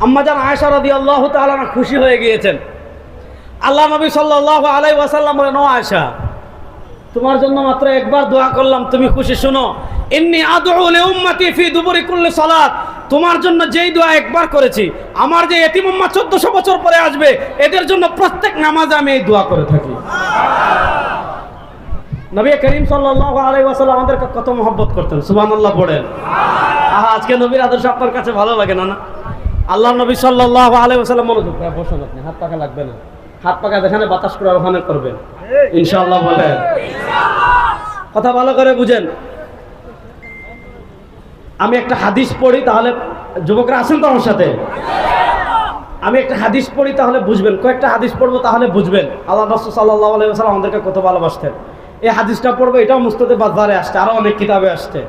আম্মাজান আয়েশা রাদিয়াল্লাহু তাআলা খুশি হয়ে গিয়েছেন। আল্লাহ নবী সাল্লাল্লাহু আলাইহি ওয়াসাল্লাম বলেন, ও আয়েশা, তোমার জন্য মাত্র একবার দোয়া করলাম, তুমি খুশি? শোনো, ইন্নী আদউ লিউম্মতি ফি দুবুরি কুল্লি সালাত, তোমার জন্য যেই দোয়া একবার করেছি, আমার যে এতিম উম্মাহ 1400 বছর পরে আসবে, এদের জন্য প্রত্যেক নামাজে আমি এই দোয়া করে থাকি। নবী করিম সাল্লাল্লাহু আলাইহি ওয়াসাল্লাম আমাদেরকে কত মহব্বত করতেন, সুবহানাল্লাহ পড়েন। আজকে নবীর আদর্শ আপনার কাছে ভালো লাগে না? আল্লাহ নবী সাল্লাল্লাহু আলাইহি ওয়াসাল্লাম, মনোযোগ করে বসুন, আপনি হাত পাকা লাগবে না, হাত পাকা যেখানে বাতাস করে ওখানে করবেন ইনশাআল্লাহ। বলেন, কথা ভালো করে বুঝেন। আমি একটা হাদিস পড়ি, তাহলে যুবকরা আছেন তো আমার সাথে? আমি একটা হাদিস পড়ি, তাহলে বুঝবেন। কয়েকটা হাদিস পড়বো, তাহলে বুঝবেন আল্লাহ রাসূল সাল্লাল্লাহু আলাইহি ওয়াসাল্লাম আমাদেরকে কত ভালোবাসতেন। এই হাদিসটা পড়বো, এটাও মুস্তাদে বাজারে আসছে, আরো অনেক কিতাবে আসছে।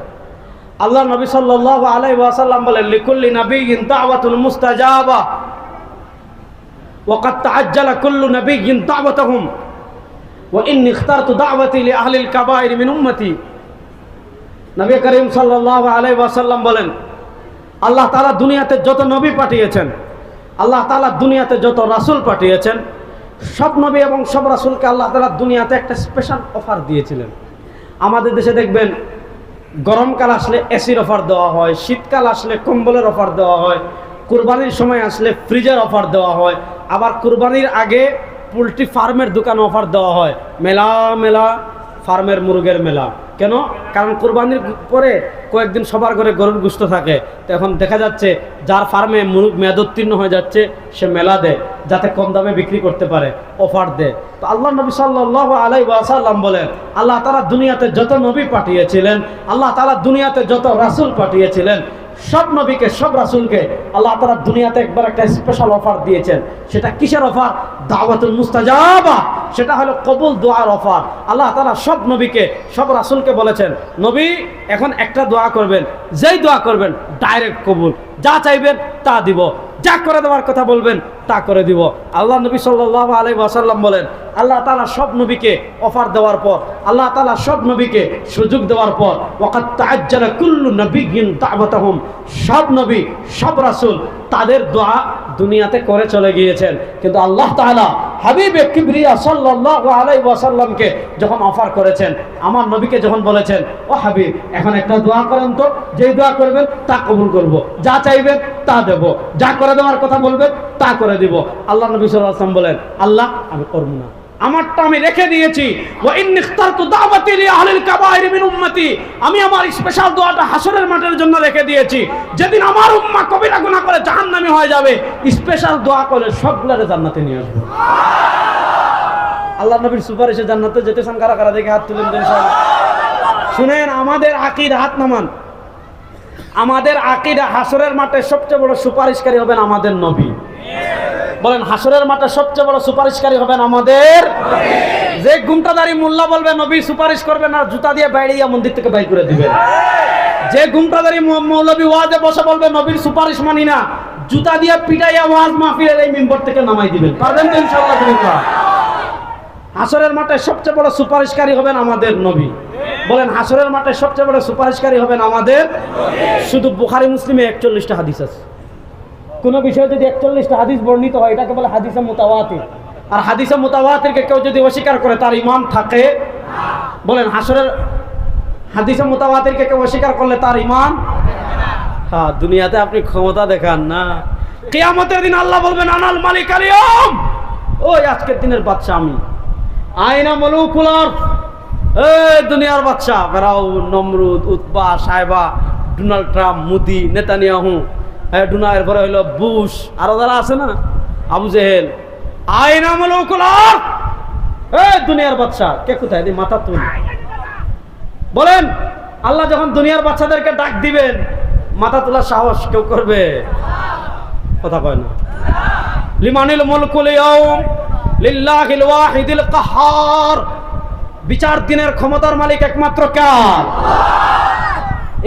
আল্লাহ নবী সাল্লাল্লাহু আলাইহি ওয়াসাল্লাম বলেন, লিকুল্লি নাবিয়্যিন দাওয়াতুল মুস্তাজাবা ওয়া ক্বাদ তাআজ্জালা কুল্লু নাবিয়্যিন দাওয়াতাহুম ওয়া ইন্নী ইখতারতু দাওয়াতি লি আহলিল কাবাইর মিন উম্মতি। নবী করিম সাল্লাল্লাহু আলাইহি ওয়াসাল্লাম বলেন, আল্লাহ তাআলা দুনিয়াতে যত নবী পাঠিয়েছেন, আল্লাহ তাআলা দুনিয়াতে যত রাসূল পাঠিয়েছেন, সব নবী এবং সব রাসূলকে আল্লাহ তাআলা দুনিয়াতে একটা স্পেশাল অফার দিয়েছিলেন। আমাদের দেশে দেখবেন গরমকাল আসলে এসির অফার দেওয়া হয়, শীতকাল আসলে কম্বলের অফার দেওয়া হয়, কুরবানির সময় আসলে ফ্রিজের অফার দেওয়া হয়, আবার কুরবানির আগে পোলট্রি ফার্মের দোকানে অফার দেওয়া হয়, মেলা মেলা ফার্মের মুরগের মেলা। কেন? কারণ কুরবানির পরে কয়েকদিন সবার ঘরে গরুর গোশত থাকে, তো এখন দেখা যাচ্ছে যার ফার্মে মুরগ মেয়াদোত্তীর্ণ হয়ে যাচ্ছে সে মেলা দেয় যাতে কম দামে বিক্রি করতে পারে, অফার দেয়। তো আল্লাহ নবী সাল্লাল্লাহু আলাইহি ওয়াসাল্লাম বলেন, আল্লাহ তাআলা দুনিয়াতে যত নবী পাঠিয়েছিলেন, আল্লাহ তাআলা দুনিয়াতে যত রাসূল পাঠিয়েছিলেন, সব নবীকে সব রাসূলকে আল্লাহ তাআলা দুনিয়াতে একবার একটা স্পেশাল অফার দিয়েছেন। সেটা কিসের অফার? দাওয়াতুল মুস্তাজাবা। সেটা হলো কবুল দোয়ার অফার। আল্লাহ তাআলা সব নবীকে সব রাসূলকে বলেছেন, নবী এখন একটা দোয়া করবেন, যেই দোয়া করবেন ডাইরেক্ট কবুল, যা চাইবেন তা দিব, যা করে দেওয়ার কথা বলবেন তা করে দিব। আল্লাহ নবী সাল্লাল্লাহু আলাইহি ওয়াসাল্লাম বলেন, আল্লাহ তাআলা সব নবীকে অফার দেওয়ার পর, আল্লাহ তাআলা সব নবীকে সুযোগ দেওয়ার পর, ওয়াকাদ তাআজ্জালা কুল্লু নাবিয়্যিন দাওয়াতাহুম, সব নবী সব রাসূল তাদের দোয়া দুনিয়াতে করে চলে গিয়েছেন। কিন্তু আল্লাহ তাআলা হাবিবে কিবরিয়া সাল্লাল্লাহু আলাইহি ওয়াসাল্লামকে যখন অফার করেছেন, আমার নবীকে যখন বলেছেন, ও হাবিব এখন একটা দোয়া করেন তো, যেই দোয়া করবেন তা কবুল করব, যা চাইবেন তা দেব, যা করে দেওয়ার কথা বলবেন তা করে দিব। আল্লাহ নবী সাল্লাল্লাহু আলাইহি ওয়াসাল্লাম বলেন, আল্লাহ আমি করব না, আমারটা আমি রেখে দিয়েছি। ওয়া ইন্নী ইখতারতু দাওয়াতি লি আহলিল কাবাইর মিন উম্মতি, আমি আমার স্পেশাল দোয়াটা হাসরের মাঠের জন্য রেখে দিয়েছি। যেদিন আমার উম্মাহ কবিরা গুনাহ করে জাহান্নামী হয়ে যাবে, স্পেশাল দোয়া করে সবগুলোরে জান্নাতে নিয়ে আসব। আল্লাহ নবীর সুপারিশে জান্নাতে যেতে চান কারা কারা? দেখে হাত তুলেন ইনশাআল্লাহ। শুনেন, আমাদের আকীদা, হাত নামান, আমাদের আকীদা হাসরের মাঠে সবচেয়ে বড় সুপারিশকারী হবেন আমাদের নবী। বলেন, হাসরের মাঠে সবচেয়ে বড় সুপারিশকারী হবেন আমাদের নবী। যে গুমটাদারি মোল্লা বলবে নবী সুপারিশ করবেন, আর জুতা দিয়ে বাইরিয়া মন্দির থেকে বাইর করে দিবেন। যে গুমটাদারি মৌলবী ওয়াজে বসে বলবে নবীর সুপারিশ মানি না, জুতা দিয়ে পিটাইয়া ওয়াজ মাহফিলের এই মিম্বর থেকে নামাই দিবেন। পারবেন তো ইনশাআল্লাহ? হাসরের মাঠে সবচেয়ে বড় সুপারিশকারী হবেন আমাদের নবী। বলেন, হাসরের মাঠে সবচেয়ে বড় সুপারিশকারী হবেন আমাদের নবী। শুধু বুখারী মুসলিমে 41টা হাদিস আছে। কোন বিষয়ে যদি 41টা হাদিস বর্ণিত হয়, এটাকে বলে হাদিসে মুতাওয়াতির। আর হাদিসে মুতাওয়াতিরকে কেউ যদি অস্বীকার করে, তার ঈমান থাকে না। বলেন, হাসরের হাদিসে মুতাওয়াতিরকে কেউ অস্বীকার করলে তার ঈমান থাকে না। হ্যাঁ, দুনিয়াতে আপনি ক্ষমতা দেখান না, কিয়ামতের দিন আল্লাহ বলবেন, আনাল মালিকুল ইয়াউম, ওই আজকের দিনের বাদশা আমি। আইনা মুলুকুল আরদ, এই দুনিয়ার বাদশা ফেরাউন, নমরুদ, উতবা, সাইবা, Donald Trump, Modi, Netanyahu, Donald পরে হইল বুশ, আরো যারা আছে না, আবু জেহেল। আইনা মুলুকুল আরদ, এই দুনিয়ার বাদশা কে কোথায়? মাথা তুল। বলেন, আল্লাহ যখন দুনিয়ার বাচ্চাদেরকে ডাক দিবেন, মাথা তোলার সাহস কেউ করবে? কথা কয় না। লিমানিল মুলকুল ইয়াউম লিল্লাহিল ওয়াহিদিল কাহ্হার। বিচার দিনের ক্ষমতার মালিক একমাত্র কার?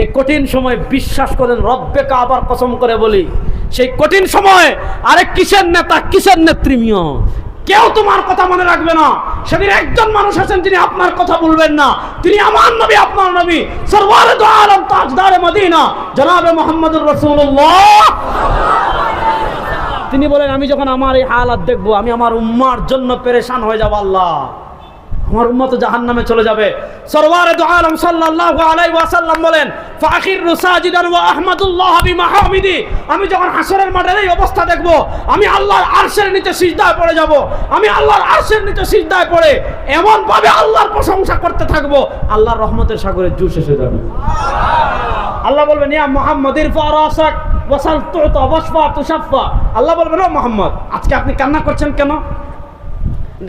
এই কঠিন সময় বিশ্বাস করেন, রব্বে কাবার কসম করে বলি, সেই কঠিন সময় আরে কিসের নেতা কিসের নেতৃত্ব কেউ তোমার কথা মনে রাখবে না। সেদিন একজন মানুষ আছেন যিনি আপনার কথা বলবেন না, তিনি আমার নবী, আপনার নবী, সরওয়ারে দু আলম তাজদারে মদিনা জনাবে মুহাম্মদুর রাসূলুল্লাহ। তিনি বলেন, আমি যখন আমার এই হালাত দেখবো, আমি আমার উম্মার জন্য পেরেশান হয়ে যাব। আল্লাহ, আমার উম্মত তো জাহান্নামে চলে যাবে। সরওয়ারে দু আলম সাল্লাল্লাহু আলাইহি ওয়াসাল্লাম বলেন, ফাখিরু সাজিদান ওয়া আহমাদুল্লাহ বিমাহামিদি। আমি যখন হাসরের মাঠের এই অবস্থা দেখব, আমি আল্লাহর আরশের নিচে সিজদায় পড়ে যাব। আমি আল্লাহর আরশের নিচে সিজদায় পড়ে এমন ভাবে আল্লাহর প্রশংসা করতে থাকবো, আল্লাহর রহমতের সাগরে জুস এসে যাবে। আল্লাহ বলবেন, ইয়া মুহাম্মদ ইরফা রাসাক ওয়াসাল তুতা ওয়াশফা তুশাফা। আল্লাহ বলবেন, ও মুহাম্মদ, আজকে আপনি কান্না করছেন কেন?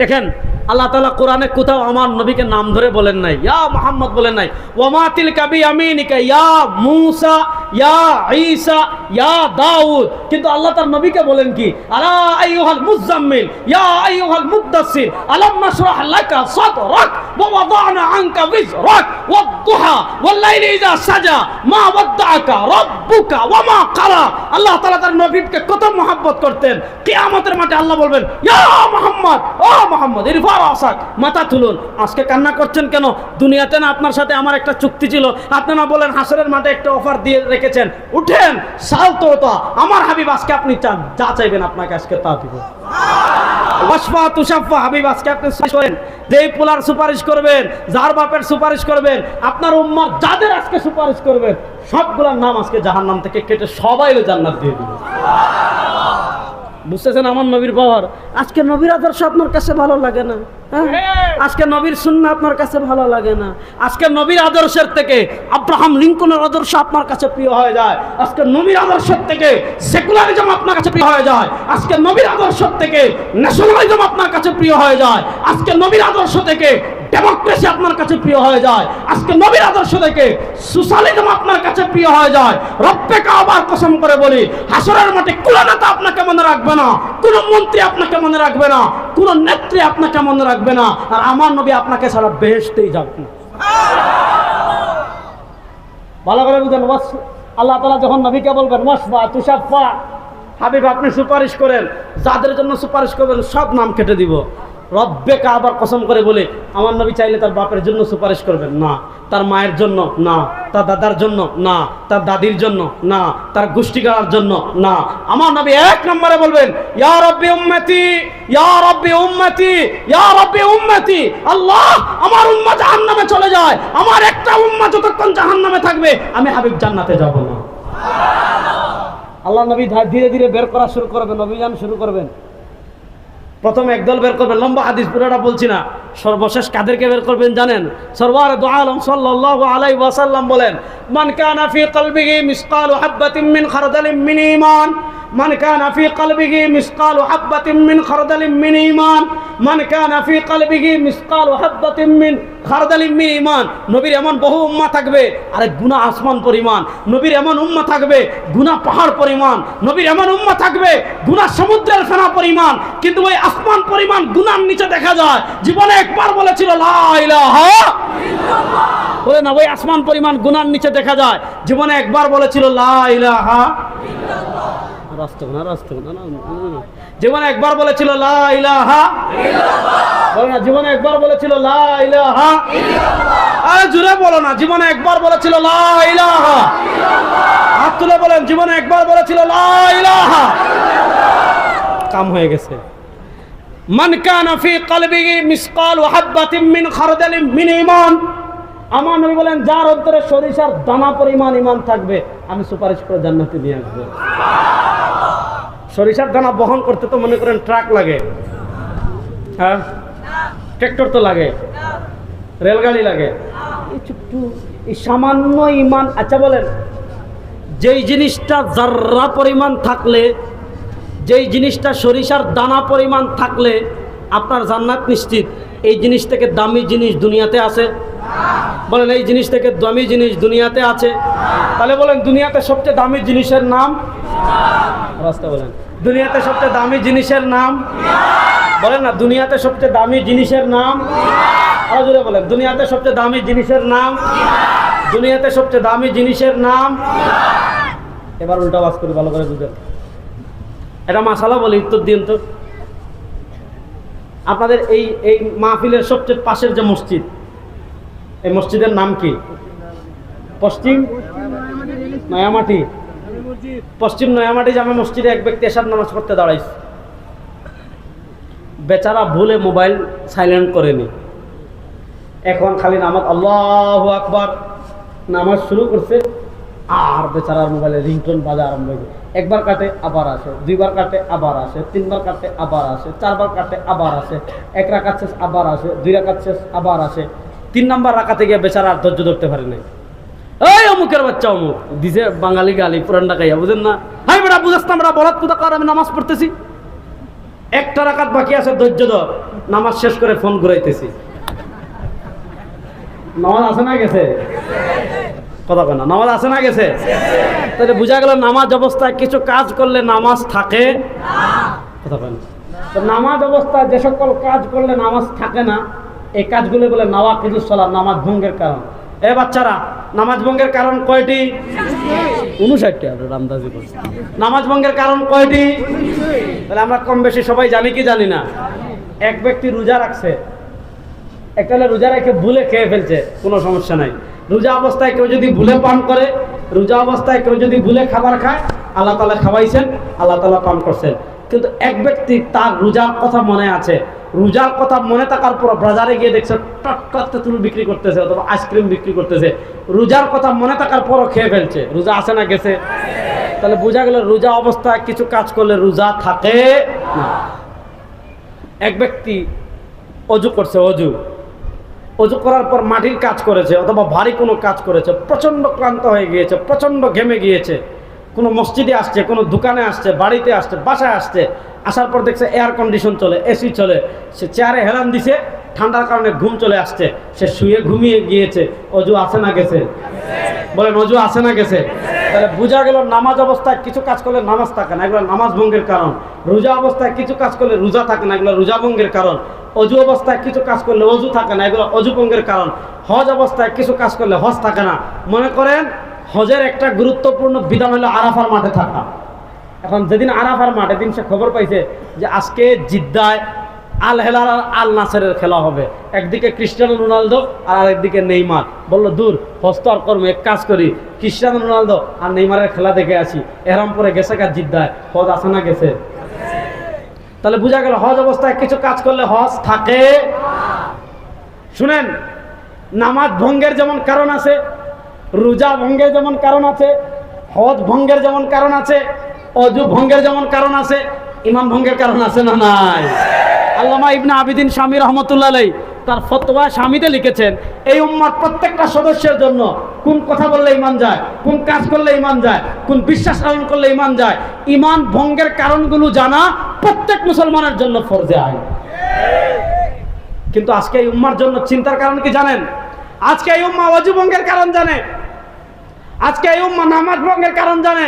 দেখেন, আল্লাহ তাআলা কোরআনে কোথাও আমার নবীকে নাম ধরে বলেন নাই, ইয়া মুহাম্মদ বলেন নাই, ওয়ামা তিলকা বিয়ামিনিকা ইয়া মূসা ইয়া ঈসা ইয়া দাউদ। কিন্তু আল্লাহ তার নবীকে বলেন কি, আলা আইয়ুহাল মুযাম্মিল ইয়া আইয়ুহাল মুদ্দাসসির আলাম নাশরাহ লাকা সাদরাক ওয়া ওয়াদানা আনকা বিজরাক ওয়াদ-দুহা ওয়াল-লাইলি ইযা সাজা মা ওয়াদ্দাআকা রাব্বুকা ওয়া মা ক্বালা। আল্লাহ তাআলা তার নবীকে কত মহব্বত করতেন। কিয়ামতের মাঠে আল্লাহ বলবেন, ইয়া মুহাম্মদ, ও মুহাম্মদ ইরফা রাসাক, মাথা তুলুন। আজকে কান্না করছেন কেন? দুনিয়াতে না আপনার সাথে আমার একটা চুক্তি ছিল, আপনি না বলেন হাসরের মাঠে একটা অফার দিয়ে রেখেছেন, উঠেন সাল তো আমার হাবিব, আজকে আপনি চান যা চাইবেন আপনাকে আজকে তা দিব। ওয়াশফা তুশাফা, হাবিব আজকে আপনি সুপারিশ করেন, যেই পোলার সুপারিশ করবেন, যার বাপের সুপারিশ করবেন, আপনার উম্মাহ যাদের আজকে সুপারিশ করবেন, সবগুলোর নাম আজকে জাহান্নাম থেকে কেটে সবাই জান্নাত দিয়ে দিবেন। বুঝতেছেন আমার নবীর পাওয়ার? আজকে নবীর আদর্শ আপনার কাছে ভালো লাগে না? আজকে নবীর সুন্নাহ আপনার কাছে ভালো লাগে না? আজকে নবীর আদর্শের থেকে আব্রাহাম লিঙ্কনের আদর্শ আপনার কাছে প্রিয় হয়ে যায়। আজকে নবীর আদর্শের থেকে সেকুলারিজম আপনার কাছে প্রিয় হয়ে যায়। আজকে নবীর আদর্শ থেকে ন্যাশনালিজম আপনার কাছে প্রিয় হয়ে যায়। আজকে নবীর আদর্শ থেকে ডেমোক্রেসি আপনার কাছে প্রিয় হয়ে যায়। আজকে নবীর আদর্শ থেকে সোশ্যালিজম আপনার কাছে প্রিয় হয়ে যায়। রব্বে কাবার কসম করে বলি, হাসরের মাঠে কোন নেতা আপনাকে মনে রাখবে না, কোন মন্ত্রী আপনাকে মনে রাখবে না, কোন নেত্রী আপনাকে মনে রাখবে না, আর আমার নবী আপনাকে ছাড়া বেহেশতেই যাবে না। ভালো করে বুঝেন। আল্লাহ তাআলা যখন নবীকে বলবেন ওয়াশফা তুশাফা, হাবিব আপনি সুপারিশ করেন, যাদের জন্য সুপারিশ করবেন সব নাম কেটে দিব। রব্বে কাবার কসম করে বলে, আমার নবী চাইলে তার বাপের জন্য সুপারিশ করবেন না, তার মায়ের জন্য না, তার দাদার জন্য না, তার দাদির জন্য না, তার গোষ্ঠীগার জন্য না। আমার নবী এক নম্বরে বলবেন, ইয়া রাব্বি উম্মতি ইয়া রাব্বি উম্মতি ইয়া রাব্বি উম্মতি। আল্লাহ, আমার উম্মাহ জাহান্নামে চলে যায়, আমার একটা উম্মাহ যতক্ষণ জাহান্নামে থাকবে আমি হাবিব জান্নাতে যাব না। আল্লাহ নবী ধীরে ধীরে বের করা শুরু করবেন, অভিযান শুরু করবেন। প্রথমে একদল বের করবেন, লম্বা হাদিস পুরোটা বলছি না। সর্বশেষ কাদেরকে বের করবেন জানেন? সরওয়ারে দু আলম সাল্লাল্লাহু আলাইহি ওয়াসাল্লাম বলেন, মান কানা ফি কলবিহি মিসকালু হাববাতিন মিন খারদালিন মিন ঈমান, মান কানা ফি কলবিহি মিসকালু হাববাতিন মিন খারদালিন মিন ঈমান, মান কানা ফি কলবিহি মিসকালু হাববাতিন মিন খারদালিন মিন ঈমান। নবীর এমন বহু উম্মাহ থাকবে, আরে গুনাহ আসমান পরিমাণ। নবীর এমন উম্মাহ থাকবে, গুনাহ পাহাড় পরিমাণ। নবীর এমন উম্মাহ থাকবে, গুনাহ সমুদ্রের ফেনা পরিমাণ। কিন্তু ওই আসমান পরিমাণ গুনার নিচে দেখা যায়। জীবনে একবার বলেছিল লা ইলাহা ইল্লাল্লাহ, বলে না, ওই আসমান পরিমাণ গুনার নিচে দেখা যায়। জীবনে একবার বলেছিল লা ইলাহা ইল্লাল্লাহ, জীবনে একবার বলেছিল লা ইলাহা ইল্লাল্লাহ, বলো না, জীবনে একবার বলেছিল লা ইলাহা ইল্লাল্লাহ। আরে জোরে বলো না, জীবনে একবার বলেছিল লা ইলাহা ইল্লাল্লাহ। হাত তুলে বলেন, জীবনে একবার বলেছিল লা ইলাহা ইল্লাল্লাহ। কাম হয়ে গেছে। মান কানা ফি কলবিহি মিসকালু হাববাতিন মিন খারদালিন মিন ঈমান। আমার নবী বলেন, যার অন্তরে সরিষার দানা পরিমাণ ঈমান থাকবে, আমি সুপারিশ করে জান্নাতে নিয়ে আসবো। সরিষার দানা বহন করতে তো মনে করেন ট্রাক লাগে, হ্যাঁ, ট্রাক্টর তো লাগে, রেলগাড়ি লাগে। এই সামান্য ঈমান। আচ্ছা বলেন, যেই জিনিসটা যাররা পরিমাণ থাকলে, যেই জিনিসটা সরিষার দানা পরিমাণ থাকলে আপনার জান্নাত নিশ্চিত, এই জিনিস থেকে দামি জিনিস দুনিয়াতে আছে? বলেন এই জিনিস থেকে দামি জিনিস দুনিয়াতে আছে? তাহলে বলেন দুনিয়াতে সবচেয়ে দামি জিনিসের নাম? রাস্তা বলেন দুনিয়াতে সবচেয়ে দামি জিনিসের নাম? বলেন না দুনিয়াতে সবচেয়ে দামি জিনিসের নাম? আরো জোরে বলেন দুনিয়াতে সবচেয়ে দামি জিনিসের নাম? দুনিয়াতে সবচেয়ে দামি জিনিসের নাম? এবার উল্টা আওয়াজ করে ভালো করে বুঝেন। এটা মাসালা বলি, উত্তর দিন তো। আপনাদের এই মাহফিলের সবচেয়ে পাশের যে মসজিদ, এই মসজিদের নাম কি? পশ্চিম নয়ামাটি। পশ্চিম নয়ামাটি জামে মসজিদে এক ব্যক্তি এশার নামাজ পড়তে দাঁড়াইছে। বেচারা ভুলে মোবাইল সাইলেন্ট করেনি, এখন খালি নামাজ আল্লাহু আকবার নামাজ শুরু করছে, আর বেচারার মোবাইলে রিংটোন বাজা আরম্ভ হয়ে গেছে। একবার কাটে আবার আসে, দুইবার কাটে আবার আসে, তিনবার কাটে আবার আসে, চারবার কাটে আবার আসে, এক রাকাত শেষ আবার আসে, দুই রাকাত শেষ আবার আসে, 3 নাম্বার রাকাতে গিয়ে বেচারা আর ধৈর্য ধরতে পারে নাই। এই অমুকের বাচ্চা অমুক দিছে বাঙালি গালি পুরান ডাকাইয়া, বুঝেন না? হাই বেটা বুঝাস না, আমরা বরাত কোথা কর, আমি নামাজ পড়তেছি, একটা রাকাত বাকি আছে, ধৈর্য ধর। নামাজ শেষ করে ফোন ঘুরাইতেছি। নামাজ আছে না গেছে? কথা কয় না, নামাজ আছে না গেছে? তাহলে বোঝা গেল নামাজ অবস্থায় কিছু কাজ করলে নামাজ থাকে কথা কয় না। তো নামাজ অবস্থায় যে সকল কাজ করলে নামাজ থাকে না, এই কাজগুলো বলে নাওয়াকিদুস সালাত, নামাজ ভঙ্গের কারণ। এ বাচ্চারা, নামাজ ভঙ্গের কারণ কয়টি? 59টি। আমরা আন্দাজি করছি নামাজ ভঙ্গের কারণ কয়টি? তাহলে আমরা কম বেশি সবাই জানি কি জানি না? এক ব্যক্তি রোজা রাখছে, একটা হলে রোজা রেখে ভুলে খেয়ে ফেলছে, কোনো সমস্যা নাই। রোজা অবস্থায় কেউ যদি ভুলে পান করে, রোজা অবস্থায় কেউ যদি ভুলে খাবার খায়, আল্লাহ তাআলা খাওয়াইছেন, আল্লাহ তাআলা পান করছেন। কিন্তু এক ব্যক্তি তার রোজার কথা মনে আছে, রোজার কথা মনে থাকার পর বাজারে গিয়ে দেখছে টটকা তেঁতুল বিক্রি করতেছে অথবা আইসক্রিম বিক্রি করতেছে, রোজার কথা মনে থাকার পরও খেয়ে ফেলছে, রোজা আছে না গেছে? তাহলে বোঝা গেল রোজা অবস্থায় কিছু কাজ করলে রোজা থাকে না। এক ব্যক্তি অজু করছে, অজু করার পর মাটির কাজ করেছে অথবা ভারী কোনো কাজ করেছে, প্রচণ্ড ক্লান্ত হয়ে গিয়েছে, প্রচণ্ড ঘেমে গিয়েছে, কোনো মসজিদে আসছে, কোনো দোকানে আসছে, বাড়িতে আসছে, বাসায় আসছে, আসার পর দেখছে এয়ার কন্ডিশন চলে, এসি চলে, সে চেয়ারে হেলান দিছে, ঠান্ডার কারণে ঘুম চলে আসছে, সে শুয়ে ঘুমিয়ে গিয়েছে, অজু আছে না গেছে? বলেন অজু আছে না গেছে? তাহলে বোঝা গেল নামাজ অবস্থায় কিছু কাজ করলে নামাজ থাকে না, এগুলো নামাজ ভঙ্গের কারণ। রোজা অবস্থায় কিছু কাজ করলে রোজা থাকে না, এগুলো রোজা ভঙ্গের কারণ। অজু অবস্থায় কিছু কাজ করলে অজু থাকে না, এগুলো অজু ভঙ্গের কারণ। হজ অবস্থায় কিছু কাজ করলে হজ থাকে না। মনে করেন হজের একটা গুরুত্বপূর্ণ বিধান হলো আরাফার মাঠে থাকা। এখন যেদিন আরাফার মাঠে দিন সে খবর পাইছে যে আজকে জিদ্দায় আল হেলাল আর আল নাসেরের খেলা হবে, একদিকে ক্রিস্টিয়ানো রোনালদো আর আরেকদিকে নেইমার। বললো দূর, হজ তো আর করবো, এক কাজ করি ক্রিস্টিয়ানো রোনালদো আর নেইমারের খেলা দেখে আসি। এরম পরে গেছে কাজ জিদ্দায়, হজ আছে না গেছে? তাহলে বোঝা গেল হজ অবস্থায় কিছু কাজ করলে হজ থাকে। শুনেন, নামাজ ভঙ্গের যেমন কারণ আছে, রোজা ভঙ্গের যেমন কারণ আছে, হজ ভঙ্গের যেমন কারণ আছে, অজু ভঙ্গের যেমন কারণ আছে, ইমান ভঙ্গের কারণ আছে না নাই? আল্লামা ইবনে আবিদিন শামী রহমতুল্লাহ আলাইহি তার ফতোয়া শামীতে লিখেছেন, এই উম্মার প্রত্যেকটা সদস্যের জন্য কোন কথা বললে ইমান যায়, কোন কাজ করলে ইমান যায়, কোন বিশ্বাস পালন করলে ইমান যায়, ইমান ভঙ্গের কারণগুলো জানা প্রত্যেক মুসলমানের জন্য ফরজে আইন। কিন্তু আজকে এই উম্মার জন্য চিন্তার কারণ কি জানেন? আজকে এই উম্মা ওযু ভঙ্গের কারণ জানে, আজকে এই উম্মা নামাজ ভঙ্গের কারণ জানে,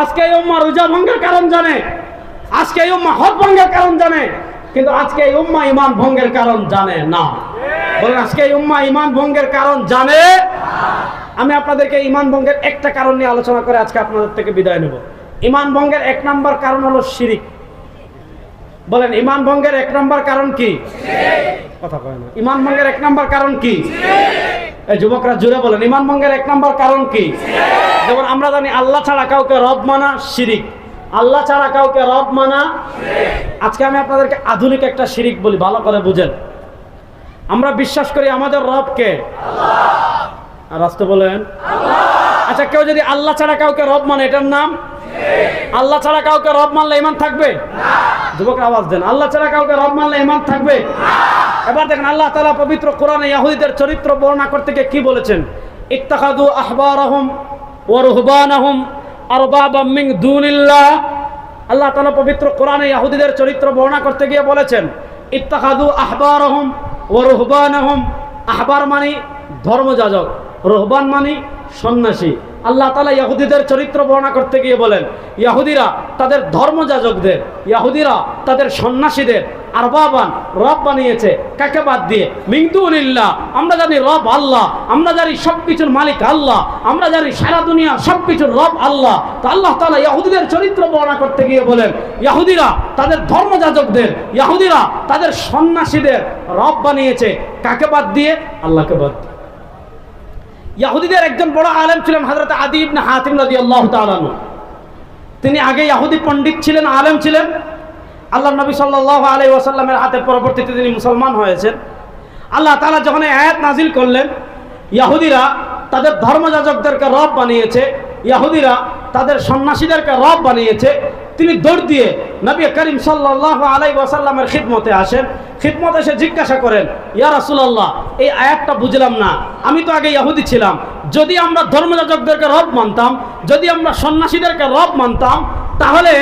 আজকে এই উম্মা রোজা ভঙ্গের কারণ জানে, আজকে এই উম্মা হজ ভঙ্গের কারণ জানে, কিন্তু আজকে এই উম্মা ঈমান ভঙ্গের কারণ জানে না। বলেন আজকে এই উম্মা ঈমান ভঙ্গের কারণ জানে? আমি আপনাদেরকে ঈমান ভঙ্গের একটা কারণ নিয়ে আলোচনা করে আজকে আপনাদের থেকে বিদায় নেব। ঈমান ভঙ্গের 1 নম্বর কারণ হলো শিরিক। বলেন ঈমান ভঙ্গের 1 নম্বর কারণ কি? কথা কয় না। ঈমান ভঙ্গের 1 নম্বর কারণ কি? এই যুবকরা জুড়ে বলেন ঈমান ভঙ্গের 1 নম্বর কারণ কি? যেমন আমরা জানি আল্লাহ ছাড়া কাউকে রব মানা শিরিক, আল্লাহ ছাড়া কাউকে রব মানা। আজকে আমি আপনাদেরকে আধুনিক একটা শিরিক বলি, ভালো করে বুঝেন। আমরা বিশ্বাস করি আমাদের রব কে? আল্লাহ। আর রাস্তা বলেন আল্লাহ। আচ্ছা, কেউ যদি আল্লাহ ছাড়া কাউকে রব মানে এটার নাম? আল্লাহ ছাড়া কাউকে রব মানলে ঈমান থাকবে না? যুবক আওয়াজ দেন, আল্লাহ ছাড়া কাউকে রব মানলে ঈমান থাকবে না? এবার দেখেন আল্লাহ তাআলা পবিত্র কোরআনে ইহুদিদের চরিত্র বর্ণনা করতে গিয়ে কি বলেছেন? ইত্তাখাযু আহবারাহুম ওয়া রুহবানাহুম আরবাবাম মিন দুনিল্লাহ। আল্লাহ তাআলা পবিত্র কোরআনে ইহুদিদের চরিত্র বর্ণনা করতে গিয়ে বলেছেন ইত্তাখাযু আহবারাহুম ওয়া রুহবানাহুম আহবার মানে ধর্মযাজক, রহবান মানে সন্ন্যাসী। আল্লাহ তাআলা ইহুদিদের চরিত্র বর্ণনা করতে গিয়ে বলেন, ইহুদিরা তাদের ধর্মযাজকদের, ইহুদিরা তাদের সন্ন্যাসীদের আরবাবান রব বানিয়েছে। কাকে বাদ দিয়ে? মিন দুনিল্লাহ। আমরা জানি রব আল্লাহ, আমরা জানি সবকিছুর মালিক আল্লাহ, আমরা জানি সারা দুনিয়া সবকিছুর রব আল্লাহ। তো আল্লাহ তাআলা ইহুদিদের চরিত্র বর্ণনা করতে গিয়ে বলেন, ইহুদিরা তাদের ধর্মযাজকদের, ইহুদিরা তাদের সন্ন্যাসীদের রব বানিয়েছে। কাকে বাদ দিয়ে? আল্লাহকে বাদ দিয়ে। ইহুদিদের একজন বড় আলেম ছিলেন হযরত আদী ইবনে হাতিম রাদিয়াল্লাহু তাআলা আনহু। তিনি আগে ইহুদি পণ্ডিত ছিলেন, আলেম ছিলেন। আল্লাহর নবী সাল্লাল্লাহু আলাইহি ওয়াসাল্লামের হাতে পরবর্তীতে তিনি মুসলমান হয়েছেন। আল্লাহ তাআলা যখন এই আয়াত নাজিল করলেন, ইহুদিরা তাদের ধর্মযাজকদেরকে রব বানিয়েছে, ইহুদিরা তাদের সন্ন্যাসীদেরকে রব বানিয়েছে, তিনি দৌড় দিয়ে নবী করিম সাল্লাল্লাহু আলাইহি ওয়াসাল্লামের খিদমতে আসেন। খিদমতে এসে জিজ্ঞাসা করেন, ইয়া রাসূলুল্লাহ, এই আয়াতটা বুঝলাম না, আমি তো আগে ইহুদি ছিলাম। যদি আমরা ধর্মযাজকদেরকে রব মানতাম, যদি আমরা সন্ন্যাসীদেরকে রব মানতাম, তাহলে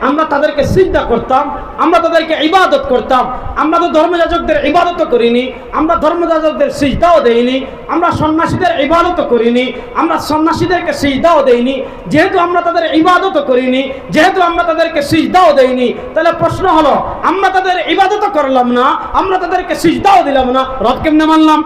আমরা তাদেরকে সিজদা করতাম, আমরা তাদেরকে ইবাদত করতাম। আমরা তো ধর্মযাজকদের ইবাদতও করিনি, আমরা ধর্মযাজকদের সিজদাও দেইনি, আমরা সন্ন্যাসীদের ইবাদতও করিনি, আমরা সন্ন্যাসীদেরকে সিজদাও দেইনি। যেহেতু আমরা তাদের ইবাদতও করিনি, যেহেতু আমরা তাদেরকে সিজদাও দেইনি, তাহলে প্রশ্ন হলো, আমরা তাদের ইবাদতও করলাম না, আমরা তাদেরকে সিজদাও দিলাম না, রব কেমনে মানলাম?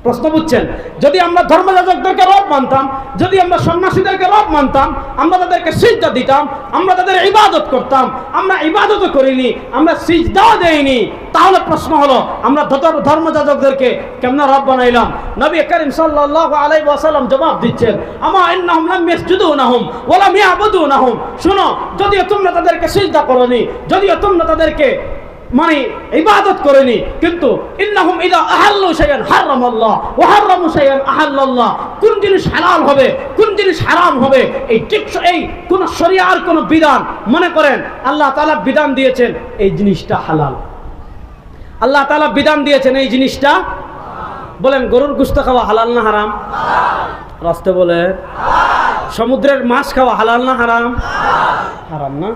প্রশ্ন বুঝছেন? যদি আমরা ধর্মযাজকদেরকে রব মানতাম, যদি আমরা সন্ন্যাসীদেরকে রব মানতাম, আমরা তাদেরকে সিজদা দিতাম, আমরা তাদের ইবাদত করতাম, আমরা ইবাদতও করিনি, আমরা সিজদাও দেইনি, তাহলে প্রশ্ন হলো, আমরা ধর্মযাজকদেরকে কেমনে রব বানাইলাম? নবী করিম সাল্লাল্লাহু আলাইহি ওয়াসাল্লাম জবাব দিচ্ছেন, আমা ইন্নাহুম লাম ইয়াসজুদুনাহুম ওয়া লাম ইয়াবুদুনাহুম। শুনো, যদিও তোমরা তাদেরকে সিজদা করোনি, যদিও তোমরা তাদেরকে মানে ইবাদত করেনি, কিন্তু ইন্নাহুম ইযা আহাল্লু শাইআন হারামাল্লাহ ওয়া হারামু শাইআন আহাল্লাল্লাহ। কোন জিনিস হালাল হবে, কোন জিনিস হারাম হবে, এই ঠিক এই কোন শরিয়ার কোন বিধান, মনে করেন আল্লাহ তাআলা বিধান দিয়েছেন এই জিনিসটা হালাল, আল্লাহ তাআলা বিধান দিয়েছেন এই জিনিসটা, বলেন গরুর গোশত খাওয়া হালাল না হারাম? রাস্তে বলে সমুদ্রের মাছ খাওয়া হালাল না হারাম? হারাম না?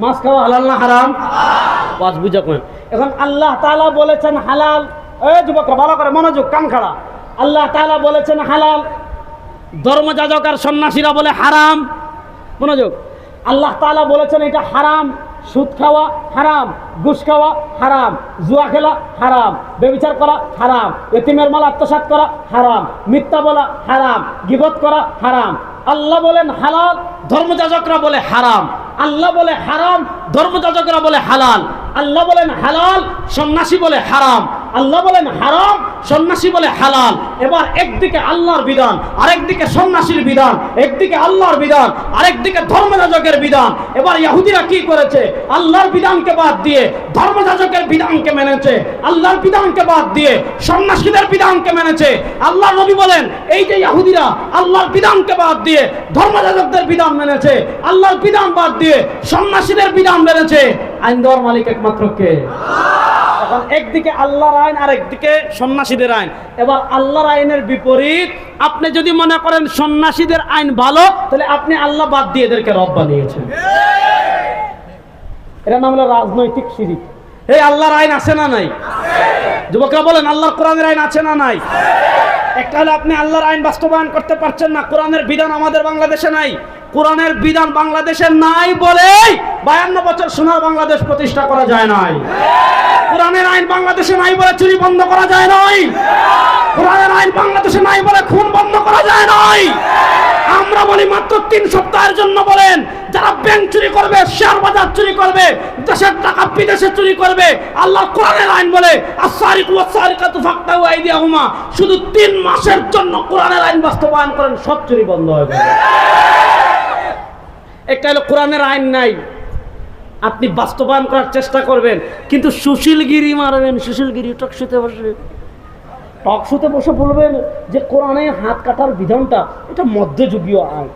মাছ খাওয়া হালাল না হারাম? বাস বুঝা করেন। এখন আল্লাহ তাআলা বলেছেন হালাল, এই যুবকরা ভালো করে মনোযোগ, কান খাড়া। আল্লাহ তাআলা বলেছেন হালাল, ধর্মযাজক আর সন্ন্যাসীরা বলে হারাম। মনোযোগ, আল্লাহ তাআলা বলেছেন এটা হারাম, সুদ খাওয়া হারাম, ঘুষ খাওয়া হারাম, জুয়া খেলা হারাম, ব্যভিচার করা হারাম, এতিমের মাল আত্মসাৎ করা হারাম, মিথ্যা বলা হারাম, গীবত করা হারাম। আল্লাহ বলেন হালাল, ধর্মযাজকরা বলে হারাম। আল্লাহ বলে হারাম, ধর্মযাজকরা বলে হালাল। আল্লাহ বলেন হালাল, সন্ন্যাসী বলে হারাম। আল্লাহ বলেন হারাম, সন্ন্যাসী বলে হালাল। এবার একদিকে আল্লাহর বিধান, আরেকদিকে সন্ন্যাসীর বিধান, একদিকে আল্লাহর বিধান, আরেকদিকে ধর্মযাজকের বিধান। এবার ইহুদিরা কি করেছে? আল্লাহর বিধানকে বাদ দিয়ে ধর্মযাজকের বিধানকে মেনেছে, আল্লাহর বিধানকে বাদ দিয়ে সন্ন্যাসীদের বিধানকে মেনেছে। আল্লাহর নবী বলেন, এই যে ইহুদিরা আল্লাহর বিধানকে বাদ দিয়ে ধর্মযাজকদের বিধান মেনেছে, আল্লাহর বিধান বাদ দিয়ে সন্ন্যাসীদের বিধান মেনেছে, আইন দেওয়ার মালিক একমাত্র কে? এখন একদিকে আল্লাহর আইন, আর একদিকে সন্ন্যাসীদের আইন। এবার আল্লাহর আইনের বিপরীত, আপনি যদি মনে করেন সন্ন্যাসীদের আইন ভালো, তাহলে আপনি আল্লাহ বাদ দিয়ে এদেরকে রব বানিয়েছেন। এর নাম হলো রাজনৈতিক শিরিক। এই আল্লাহর আইন আছে না নাই? যুবকরা বলেন, আল্লাহর কোরআনের আইন আছে না নাই? একটা হলো আপনি আল্লাহর আইন বাস্তবায়ন করতে পারছেন না, কোরআনের বিধান আমাদের বাংলাদেশে নাই। কোরআনের বিধান বাংলাদেশে নাই বলেই 52 বছর সোনার বাংলাদেশ প্রতিষ্ঠা করা যায় নাই। কোরআনের আইন বাংলাদেশে নাই বলে চুরি বন্ধ করা যায় নাই। কোরআনের আইন বাংলাদেশে নাই বলে খুন বন্ধ করা যায় নাই। আমরা বলি মাত্র 3 সপ্তাহের জন্য বলেন, যারা ব্যাংক চুরি করবে, শেয়ার বাজার চুরি করবে, দেশের টাকা বিদেশে চুরি করবে, আল্লাহ কোরআনের আইন বলে আস-সারিকু ওয়াস-সারিকাতু ফাকতাউ আইদিয়াহুমা, শুধু 3 মাসের জন্য কোরআনের আইন বাস্তবায়ন করেন, সব চুরি বন্ধ হয়ে যাবে। একটা হলো কোরআনের আইন নাই, আপনি বাস্তবায়ন করার চেষ্টা করবেন, কিন্তু সুশীলগিরি মারবেন, সুশীলগিরি টকশোতে বসে বলবেন যে কোরআনে হাত কাটার বিধানটা এটা মধ্যযুগীয় আইন,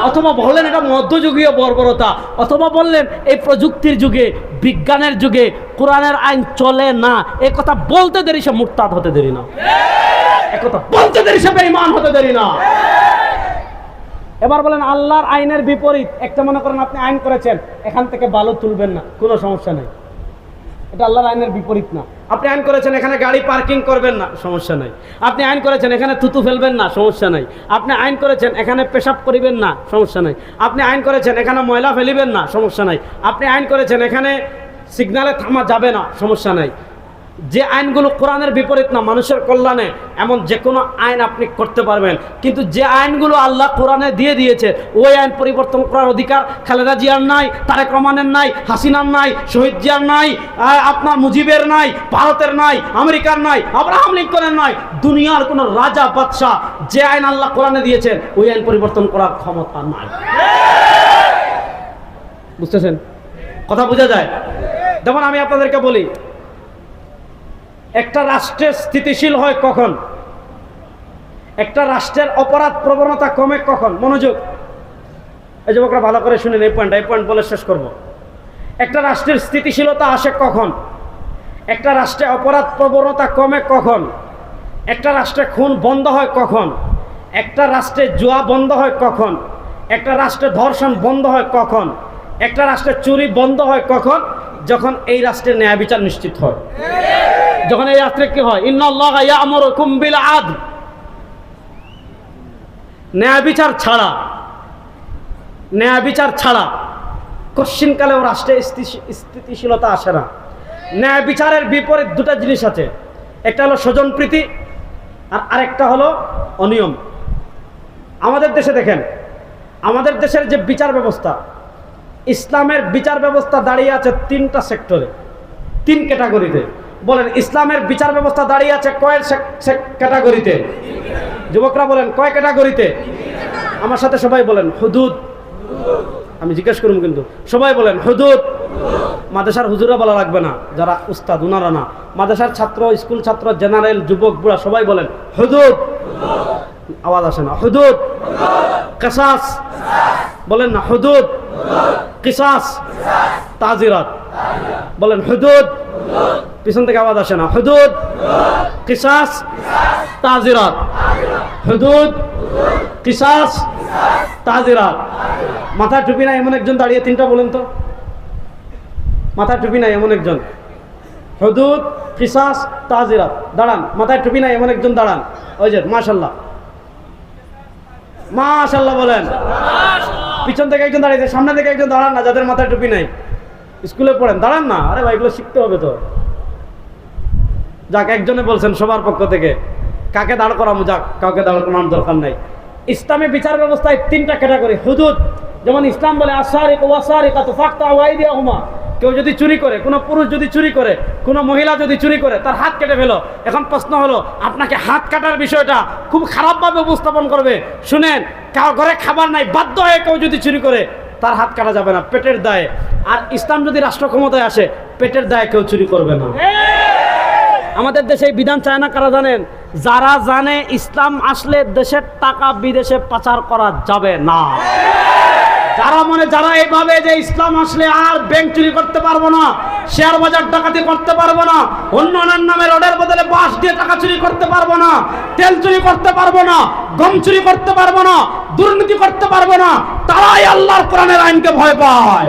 অথবা বললেন এটা মধ্যযুগীয় বর্বরতা, অথবা বললেন এই প্রযুক্তির যুগে, বিজ্ঞানের যুগে কোরআনের আইন চলে না। এই কথা বলতে দেরি সে মুরতাদ হতে দেরি না, এই কথা বলতে দেরি সে বেঈমান হতে দেরি না। এবার বলেন আল্লাহর আইনের বিপরীত, একটা মনে করেন আপনি আইন করেছেন, এখান থেকে বালু তুলবেন না, কোনো সমস্যা নেই। এটা আল্লাহর আইনের বিপরীত না। আপনি আইন করেছেন এখানে গাড়ি পার্কিং করবেন না, সমস্যা নাই। আপনি আইন করেছেন এখানে থুতু ফেলবেন না, সমস্যা নাই। আপনি আইন করেছেন এখানে পেশাব করিবেন না, সমস্যা নাই। আপনি আইন করেছেন এখানে ময়লা ফেলিবেন না, সমস্যা নাই। আপনি আইন করেছেন এখানে সিগন্যালে থামা যাবে না, সমস্যা নাই। যে আইনগুলো কোরআনের বিপরীত না, মানুষের কল্যাণে, এমন যে কোনো আইন আপনি করতে পারবেন। কিন্তু যে আইনগুলো আল্লাহ কোরআনে দিয়ে দিয়েছে ওই আইন পরিবর্তন করার অধিকার খালেদা জিয়ার নাই, তারেক রহমানের নাই, হাসিনার নাই, শহীদ জিয়ার নাই, আপনার মুজিবের নাই, ভারতের নাই, আমেরিকার নাই, আব্রাহাম লিঙ্কনের নাই। দুনিয়ার কোনো রাজা বাদশাহ যে আইন আল্লাহ কোরআনে দিয়েছেন ওই আইন পরিবর্তন করার ক্ষমতা নাই। বুঝতেছেন? কথা বোঝা যায়? যেমন আমি আপনাদেরকে বলি, একটা রাষ্ট্রের স্থিতিশীল হয় কখন? একটা রাষ্ট্রের অপরাধ প্রবণতা কমে কখন? মনোযোগ, এই যুবকরা ভালো করে শুনেন, এই পয়েন্ট বলে শেষ করব। একটা রাষ্ট্রের স্থিতিশীলতা আসে কখন? একটা রাষ্ট্রে অপরাধ প্রবণতা কমে কখন? একটা রাষ্ট্রে খুন বন্ধ হয় কখন? একটা রাষ্ট্রে জুয়া বন্ধ হয় কখন? একটা রাষ্ট্রে ধর্ষণ বন্ধ হয় কখন? একটা রাষ্ট্রে চুরি বন্ধ হয় কখন? যখন এই রাষ্ট্রের ন্যায় বিচার নিশ্চিত হয়। যখন এই রাষ্ট্রে কি হয়? ইন্নাল্লাহা ইয়া'মুরুকুম বিল আদল। ন্যায় বিচার ছাড়া কশ্চিনকালেও রাষ্ট্রে স্থিতিশীলতা আসে না। ন্যায় বিচারের বিপরীত দুটা জিনিস আছে, একটা হলো স্বজনপ্রীতি আর আরেকটা হলো অনিয়ম। আমাদের দেশে দেখেন, আমাদের দেশের যে বিচার ব্যবস্থা, ইসলামের বিচার ব্যবস্থা দাঁড়িয়ে আছে তিনটা সেক্টরে, তিন ক্যাটাগরিতে। বলেন, ইসলামের বিচার ব্যবস্থা দাঁড়িয়ে আছে কয় ক্যাটাগরিতে? যুবকরা বলেন, কয় ক্যাটাগরিতে? আমার সাথে সবাই বলেন, হুদুদ। আমি জিজ্ঞেস করব কিন্তু সবাই বলেন হুদুদ। মাদ্রাসার হুজুরা বলা লাগবে না, যারা উস্তাদ উনারা না, মাদ্রাসার ছাত্র, স্কুল ছাত্র, জেনারেল, যুবক, বুড়া সবাই বলেন হুদুদ। আওয়াজ আসে না। হুদুদ। কিসাস বলেন না, হুদুদ কিসাস তাজিরাত বলেন, হুদুদ। পিছন থেকে আওয়াজ আসে না। হুদুদ কিসাস তাজিরাত, হুদুদ কিসাস তাজিরাত। মাথায় টুপি নাই এমন একজন দাঁড়িয়ে তিনটা বলেন তো। মাথায় টুপি নাই এমন একজন। হুদুদ কিসাস তাজিরাত, দাঁড়ান। মাথায় টুপি নাই এমন একজন দাঁড়ান। ওই যে মাশাআল্লাহ, মাশাআল্লাহ বলেন। পিছন থেকে একজন দাঁড়িয়েছে, সামনে থেকে একজন দাঁড়ান না, যাদের মাথায় টুপি নাই। স্কুলে পড়েন, দাঁড়ান না। আরে ভাই, এগুলো শিখতে হবে তো। যাক, একজনে বলছেন সবার পক্ষ থেকে, কাকে দাঁড় করাবো? যাক, কাউকে দাঁড় করানোর দরকার নাই। ইসলামী বিচার ব্যবস্থায় তিনটা ক্যাটাগরি হুদুদ। যেমন ইসলাম বলে আসারিকু ওয়াসারিকাতু ফাকতাউ আইদিয়াহুমা। কেউ যদি চুরি করে, কোনো পুরুষ যদি চুরি করে, কোনো মহিলা যদি চুরি করে, তার হাত কেটে ফেলো। এখন প্রশ্ন হলো, আপনাকে হাত কাটার বিষয়টা খুব খারাপভাবে উপস্থাপন করবে। শুনেন, কারো ঘরে খাবার নাই, বাধ্য হয়ে কেউ যদি চুরি করে, তার হাত কাটা যাবে না, পেটের দায়ে। আর ইসলাম যদি রাষ্ট্র ক্ষমতায় আসে, পেটের দায়ে কেউ চুরি করবে না। আমাদের দেশে এই বিধান চায় না কারা জানেন? যারা জানে ইসলাম আসলে দেশের টাকা বিদেশে পাচার করা যাবে না। যারা এইভাবে যে ইসলাম আসলে আর ব্যাংক চুরি করতে পারবো না, শেয়ার বাজার ডাকাতি করতে পারবো না, অন্যের নামে রডের বদলে বাঁশ দিয়ে টাকা চুরি করতে পারবো না, তেল চুরি করতে পারবো না, গম চুরি করতে পারবো না, দুর্নীতি করতে পারবো না, তারাই আল্লাহর কোরআনের আইনকে ভয় পায়।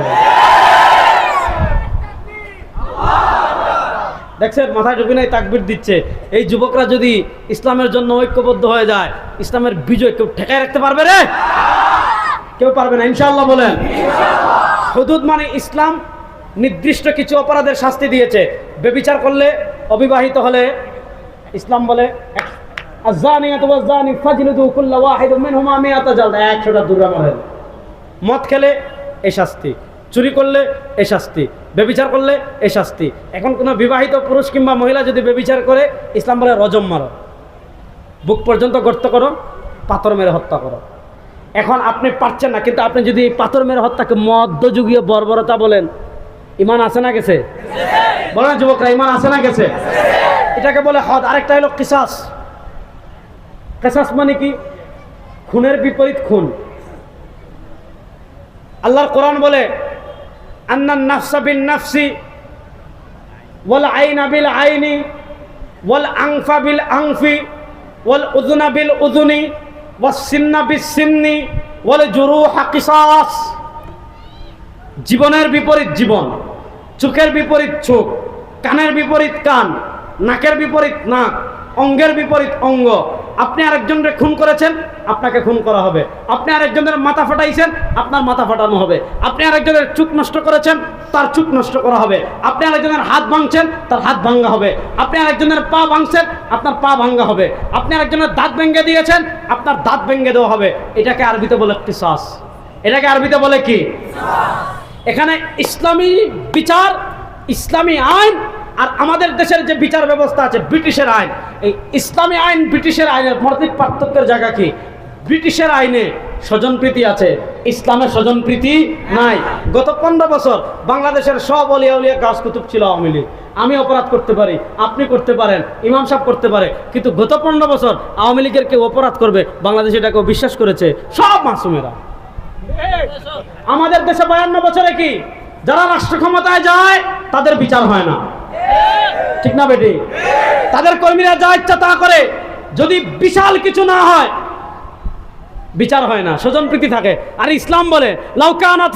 দেখছেন, মাথায় টুপি নাই, তাকবীর দিচ্ছে। এই যুবকরা যদি ইসলামের জন্য ঐক্যবদ্ধ হয়ে যায়, ইসলামের বিজয় কেউ ঠেকায় রাখতে পারবে রে? কেউ পারবে না, ইনশাআল্লাহ বলেন। হুদুদ মানে ইসলাম নির্দিষ্ট কিছু অপরাধের শাস্তি দিয়েছে। বেবিচার করলে, অবিবাহিত হলে ইসলাম বলে আয-যানিয়াতু ওয়াজ-যানি ফাজলিদু কুল্লা ওয়াহিদিন মিনহুমা মিআতা জালদা, 100টা দুর্রা মারেন। মদ খেলে এই শাস্তি, চুরি করলে এই শাস্তি, বেবিচার করলে এই শাস্তি। এখন কোনো বিবাহিত পুরুষ কিংবা মহিলা যদি বেবিচার করে, ইসলাম বলে রজম মারো, বুক পর্যন্ত গর্ত করো, পাথর মেরে হত্যা করো। এখন আপনি পারছেন না, কিন্তু আপনি যদি পাথর মেরে হত্যাকে মধ্যযুগীয় বর্বরতা বলেন, ইমান আছে না গেছে? বলেন যুবকরা, ইমান আছে না গেছে? এটাকে বলে হদ। আরেকটা হলো কিসাস। কিসাস মানে কি? খুনের বিপরীত খুন। আল্লাহর কোরআন বলে আন্নান নাফসা বিন নাফসি ওয়াল আইনা বিল আইনি ওয়াল আনফা বিল আনফি ওয়াল উযুনা বিল উযুনি ওয়াস সিন্না বিস সিন্নি ওয়াল জুরুহা কিসাস। জীবনের বিপরীত জীবন, চোখের বিপরীত চোখ, কানের বিপরীত কান, নাকের বিপরীত নাক, অঙ্গের বিপরীত অঙ্গ। আপনি আরেকজনকে খুন করেছেন, আপনাকে খুন করা হবে। আপনি আরেকজনের মাথা ফাটাইছেন, আপনার মাথা ফাটানো হবে। আপনি আরেকজনের চোখ নষ্ট করেছেন, তার চোখ নষ্ট করা হবে। আপনি আরেকজনের হাত ভাঙছেন, তার হাত ভাঙা হবে। আপনি আরেকজনের পা ভাঙছেন, আপনার পা ভাঙা হবে। আপনি আরেকজনের দাঁত ভেঙে দিয়েছেন, আপনার দাঁত ভেঙে দেওয়া হবে। এটাকে আরবিতে বলে কিসাস। এটাকে আরবিতে বলে কি? এখানে ইসলামী বিচার, ইসলামী আইন আর আমাদের দেশের যে বিচার ব্যবস্থা আছে ব্রিটিশের আইন, এই ইসলামী আইন ব্রিটিশের আইনের মৌলিক পার্থক্যের জায়গা কি? ব্রিটিশের আইনে স্বজনপ্রীতি আছে, ইসলামের স্বজনপ্রীতি নাই। গত 15 বছর বাংলাদেশের সব অলিয়া উলিয়া গাছ কুতুব ছিল আওয়ামী লীগ। আমি অপরাধ করতে পারি, আপনি করতে পারেন, ইমাম সাহেব করতে পারে, কিন্তু গত 15 বছর আওয়ামী লীগের কেউ অপরাধ করবে বাংলাদেশে এটাকেও বিশ্বাস করেছে সব মাসুমেরা। আমাদের দেশে 52 বছরে কি যারা রাষ্ট্র ক্ষমতায় যায় তাদের বিচার হয় না, ঠিক না বেটি? তাদের কর্মীরা যা ইচ্ছা তা করে, যদি বিশাল কিছু না হয় বিচার হয় না, স্বজনপ্রীতি থাকে। আর ইসলাম বলে লাউকানাত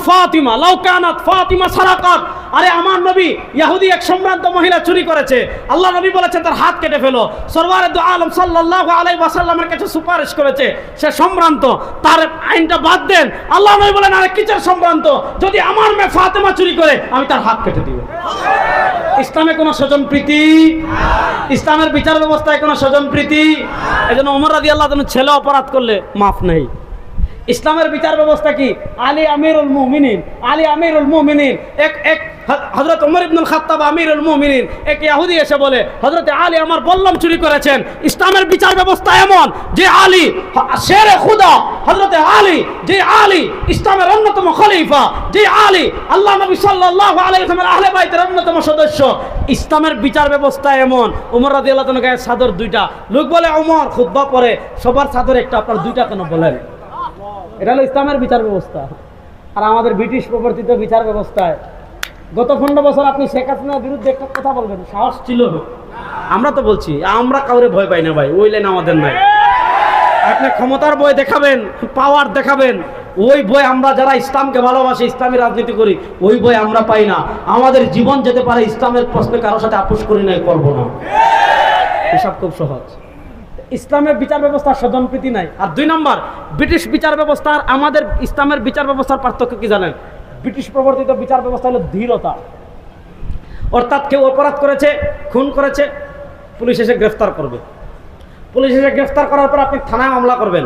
ফাতিমা সারাকাত। আরে আমার নবী, ইহুদি এক সম্ভ্রান্ত মহিলা চুরি করেছে, আল্লাহ নবী বলেছেন তার হাত কেটে ফেলো। সরওয়ারে দু আলম সাল্লাল্লাহু আলাইহি ওয়াসাল্লামের কাছে সুপারিশ করেছে, সে সম্ভ্রান্ত, তার আইনটা বাদ দেন। আল্লাহ নবী বলেন আরে কিসের সম্ভ্রান্ত? যদি আমার মেয়ে ফাতেমা চুরি করে আমি তার হাত কেটে দিব। ইসলামে কোনো স্বজনপ্রীতি, ইসলামের বিচার ব্যবস্থায় কোনো স্বজনপ্রীতি। এজন্য ওমর রাদিয়াল্লাহু আনহু ছেলে অপরাধ করলে মাফ নেই। ইসলামের বিচার ব্যবস্থা কি? আলী আমিরুল মুমিনিন, আলী আমিরুল মুমিনিন। এক হযরত ওমর ইবনুল খাত্তাব আমিরুল মুমিনিন, এক ইহুদি এসে বলে হযরত আলী আমার বল্লম চুরি করেছেন। ইসলামের বিচার ব্যবস্থা এমন যে আলী শেরে খুদা, হযরত আলী, যে আলী ইসলামের অন্যতম খলিফা, যে আলী আল্লাহ নবী সাল্লাল্লাহু আলাইহি ওয়াসাল্লামের আহলে বাইতের অন্যতম সদস্য। ইসলামের বিচার ব্যবস্থা এমন, ওমর রাদিয়াল্লাহু আনহু গায়ে চাদর 2টা। লোক বলে ওমর খুতবা পড়ে, সবার চাদর একটা, আপনার 2টা কেন বলেন? এটা হলো ইসলামের বিচার ব্যবস্থা। আর আমাদের ব্রিটিশ প্রবর্তিত বিচার ব্যবস্থায় গত 15 বছর আপনি শেখ হাসিনার বিরুদ্ধে একটা কথা বলবেন, সাহস ছিল? আমরা তো বলছি, আমরা কাউরে ভয় পাই না ভাই, ওই লাইন আমাদের নাই। আপনি ক্ষমতার বই দেখাবেন, পাওয়ার দেখাবেন, ওই বই আমরা যারা ইসলামকে ভালোবাসি, ইসলামী রাজনীতি করি, ওই বই আমরা পাই না। আমাদের জীবন যেতে পারে, ইসলামের প্রশ্নে কারোর সাথে আপোষ করি নাই, করবো না। এসব খুব সহজ। ইসলামের বিচার ব্যবস্থার স্বজনপ্রীতি নাই। আর 2 নম্বর, ব্রিটিশ বিচার ব্যবস্থা আর আমাদের ইসলামের বিচার ব্যবস্থার পার্থক্য কি জানেন? ব্রিটিশ প্রবর্তিত বিচার ব্যবস্থা হলো ধীরতা। অর্থাৎ কেউ অপরাধ করেছে, খুন করেছে, পুলিশ এসে গ্রেফতার করবে। পুলিশ এসে গ্রেফতার করার পর আপনি থানায় মামলা করবেন।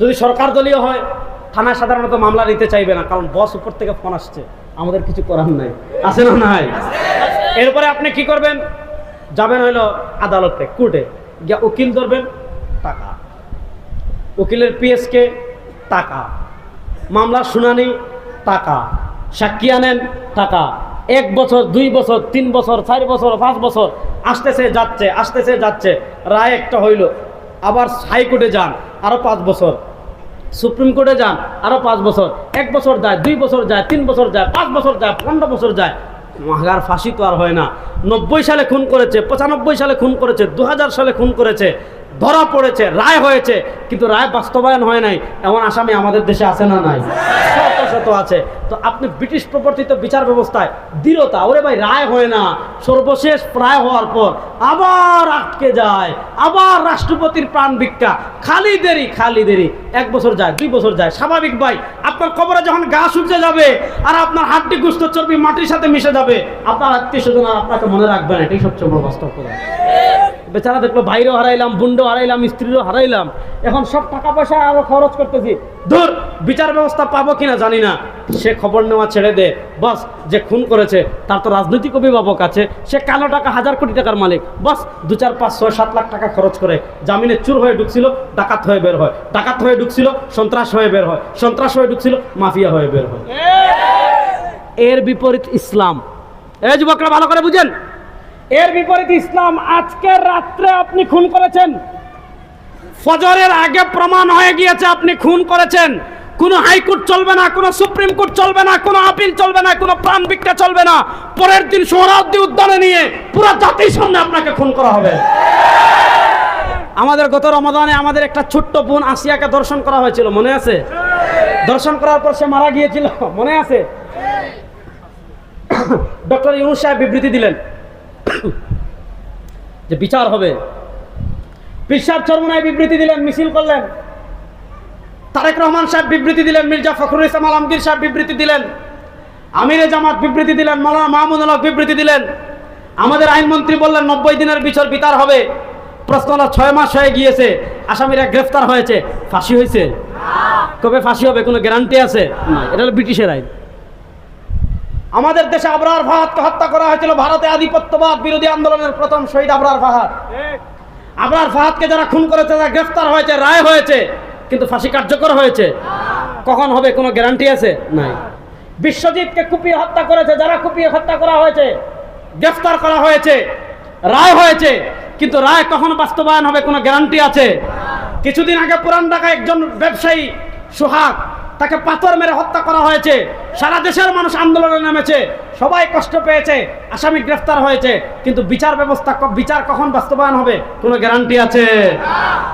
যদি সরকার দলীয় হয়, থানায় সাধারণত মামলা নিতে চাইবে না, কারণ বস উপর থেকে ফোন আসছে, আমাদের কিছু করার নাই, আছে না নাই? এরপরে আপনি কি করবেন? যাবেন হইলো আদালতে, কোর্টে গিয়া উকিল ধরবেন, টাকা, উকিলের পিএসকে টাকা, মামলার শুনানি টাকা, সাক্ষী আনেন টাকা। 1 বছর, 2 বছর, 3 বছর, 4 বছর, 5 বছর আসতেছে যাচ্ছে, রায় একটা হইল। আবার হাইকোর্টে যান, আরো 5 বছর, সুপ্রিম কোর্টে যান, আরো 5 বছর। 1 বছর যায়, 2 বছর যায়, 3 বছর যায়, 5 বছর যায়, 15 বছর যায়। মহাগার ফাঁসি তো আর হয় না। 90 সালে খুন করেছে, 95 সালে খুন করেছে, 2000 সালে খুন করেছে, ধরা পড়েছে, রায় হয়েছে, কিন্তু রায় বাস্তবায়ন হয় নাই, এমন আসামি আমাদের দেশে আছে না নাই? শত শত আছে। তো আপনি ব্রিটিশ প্রবর্তিত বিচার ব্যবস্থায় দৃঢ়তা, ওরে ভাই রায় হয় না, সর্বশেষ রায় হওয়ার পর আবার আটকে যায়, আবার রাষ্ট্রপতির প্রাণ ভিক্ষা, খালি দেরি। 1 বছর যায়, 2 বছর যায়। স্বাভাবিক ভাই, আপনার কবরে যখন গা শুকিয়ে যাবে আর আপনার হাড্ডি গোশত চর্বি মাটির সাথে মিশে যাবে, আপনার আত্মীয়-স্বজন আর আপনাকে মনে রাখবেন, এটাই সবচেয়ে বড় বাস্তব কথা। বেচারা দেখলো ভাইরও হারাইলাম, বোনও হারাইলাম, স্ত্রীরও হারাইলাম, এখন সব টাকা পয়সা আরো খরচ করতেছি, দূর বিচার ব্যবস্থা পাবো কিনা জানি না। সে খবর নেওয়া ছেড়ে দে, বাস যে খুন করেছে তার তো রাজনৈতিক অভিভাবক আছে, সে কালো টাকা 1000 কোটি টাকার মালিক, বাস 2, 4, 5, 6, 7 লাখ টাকা খরচ করে জামিনে চুর হয়ে ঢুকছিল, ডাকাত হয়ে বের হয়, ডাকাত হয়ে ঢুকছিল, সন্ত্রাস হয়ে বের হয়, সন্ত্রাস হয়ে ঢুকছিল, মাফিয়া হয়ে বের হয়। এর বিপরীত ইসলাম। এই যুবকরা ভালো করে বুঝেন, এর বিপরীত ইসলাম। আজকের রাত্রে আপনি খুন করেছেন, ফজরের আগে প্রমাণ হয়ে গিয়েছে আপনি খুন করেছেন, কোনো হাইকোর্ট চলবে না, কোনো সুপ্রিম কোর্ট চলবে না, কোনো আপিল চলবে না, কোনো প্রাণ ভিক্ষা চলবে না। পরের দিন সোহরাওয়ার্দী উদ্যানে নিয়ে পুরো জাতির সামনে আপনাকে খুন করা হবে। আমাদের গত রমাদানে আমাদের একটা ছোট্ট বোন আসিয়াকে দর্শন করা হয়েছিল, মনে আছে? দর্শন করার পর সে মারা গিয়েছিল, মনে আছে? ডক্টর ইউনূস সাহেব বিবৃতি দিলেন যে বিচার হবে। পীর সাহেব চরমনাই বিবৃতি দিলেন, মিছিল করলেন। তারেক রহমান সাহেব বিবৃতি দিলেন, মির্জা ফখরুল ইসলাম আলমগীর সাহেব বিবৃতি দিলেন, আমিরে জামাত বিবৃতি দিলেন, মাওলানা মাহমুদুল হক বিবৃতি দিলেন। আমাদের আইনমন্ত্রী বললেন 90 দিনের বিচার হবে। প্রশ্ন হলো 6 মাস হয়ে গিয়েছে, আসামিরা গ্রেফতার হয়েছে, ফাঁসি হয়েছে? কবে ফাঁসি হবে কোনো গ্যারান্টি আছে? না, এটা হলো ব্রিটিশের আইন। আমাদের দেশে আবরার ফাহাদকে হত্যা করা হয়েছিল ভারতে আধিপত্যবাদ বিরোধী আন্দোলনের প্রথম শহীদ আবরার ফাহাদ। আবরার ফাহাদকে যারা খুন করেছে তারা গ্রেফতার হয়েছে, রায় হয়েছে, কিন্তু ফাঁসি কার্যকর হয়েছে। কখন হবে কোনো গ্যারান্টি আছে? নাই। বিশ্বজিৎকে কুপিয়ে হত্যা করেছে, যারা কুপিয়ে হত্যা করা হয়েছে, গ্রেফতার করা হয়েছে, রায় হয়েছে, কিন্তু রায় কখন বাস্তবায়ন হবে কোনো গ্যারান্টি আছে? কিছুদিন আগে পুরান ঢাকায় একজন ব্যবসায়ী সোহাগ, তাকে পাথর মেরে হত্যা করা হয়েছে। সারা দেশের মানুষ আন্দোলনে নেমেছে, সবাই কষ্ট পেয়েছে, আসামি গ্রেফতার হয়েছে, কিন্তু বিচার কখন বাস্তবায়ন হবে কোনো গ্যারান্টি আছে?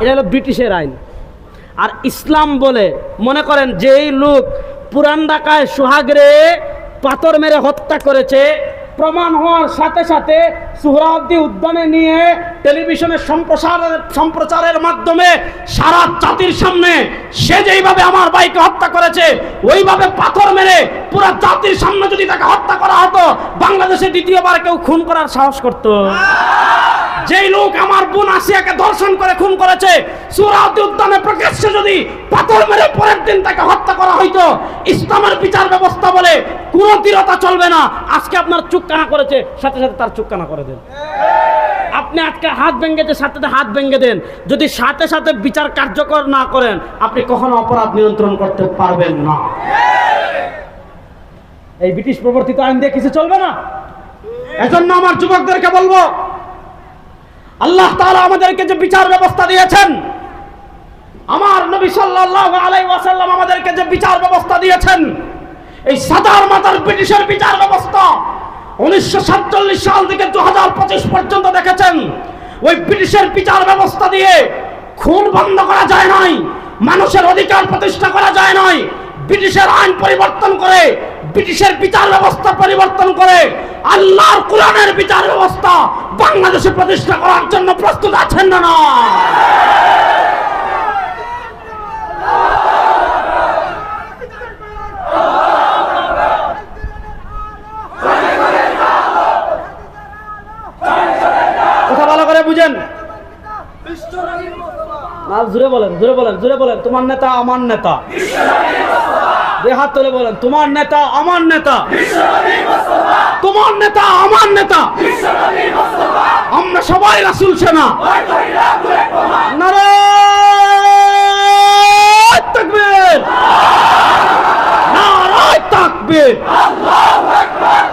এটা হলো ব্রিটিশের আইন। আর ইসলাম বলে মনে করেন যেই লোক পুরান ঢাকায় সোহাগরে পাথর মেরে হত্যা করেছে, প্রমাণ হওয়ার সাথে সাথে সুহরাওয়ার্দী উদ্যানে নিয়ে টেলিভিশনের সম্প্রচারের মাধ্যমে সারা জাতির সামনে সে যেইভাবে আমার ভাইকে হত্যা করেছে ওইভাবে পাথর মেরে পুরো জাতির সামনে যদি তাকে হত্যা করা হতো, বাংলাদেশে দ্বিতীয়বার কেউ খুন করার সাহস করত? যেই লোক আমার বোন আসিয়াকে ধর্ষণ করে খুন করেছে, সুহরাওয়ার্দী উদ্যানে প্রকাশ্যে যদি পাথর মেরে পরের দিন তাকে হত্যা করা হইতো, ইসলামের বিচার ব্যবস্থা বলে কোনো দৃঢ়তা চলবে না। আজকে আপনার চুপ কানা করেছে, সাথে সাথে তার চুপ কানা করে দেন। আপনি আজকে হাত ভেঙেছে, সাথে সাথে হাত ভেঙে দেন। যদি সাথে সাথে বিচার কার্যকর না করেন, আপনি কখনো অপরাধ নিয়ন্ত্রণ করতে পারবেন না। এই ব্রিটিশ প্রবর্তিত আইন দিয়ে কিছু চলবে না। এজন্য আমার যুবকদেরকে বলবো, আল্লাহ তাআলা আমাদেরকে যে বিচার ব্যবস্থা দিয়েছেন, আমার নবী সাল্লাল্লাহু আলাইহি ওয়াসাল্লাম আমাদেরকে যে বিচার ব্যবস্থা দিয়েছেন, এই সাদার মাথার ব্রিটিশের বিচার ব্যবস্থা 1947 সাল থেকে 2025 পর্যন্ত দেখেছেন। ওই ব্রিটিশের বিচার ব্যবস্থা দিয়ে খুন বন্ধ করা যায় নাই, মানুষের অধিকার প্রতিষ্ঠা করা যায় নাই। ব্রিটিশের আইন পরিবর্তন করে, ব্রিটিশের বিচার ব্যবস্থা পরিবর্তন করে আল্লাহর কোরআনের বিচার ব্যবস্থা বাংলাদেশে প্রতিষ্ঠা করার জন্য প্রস্তুত আছেন না? না, কথা ভালো করে বুঝেন। জোরে বলেন, জোরে বলেন, জোরে বলেন। তোমার নেতা আমার নেতা, দুই হাত তুলে বলেন, তোমার নেতা আমার নেতা, তোমার নেতা আমার নেতা, আমরা সবাই রাসূল সেনা। নারায়ে তাকবীর, নারায়ে তাকবীর,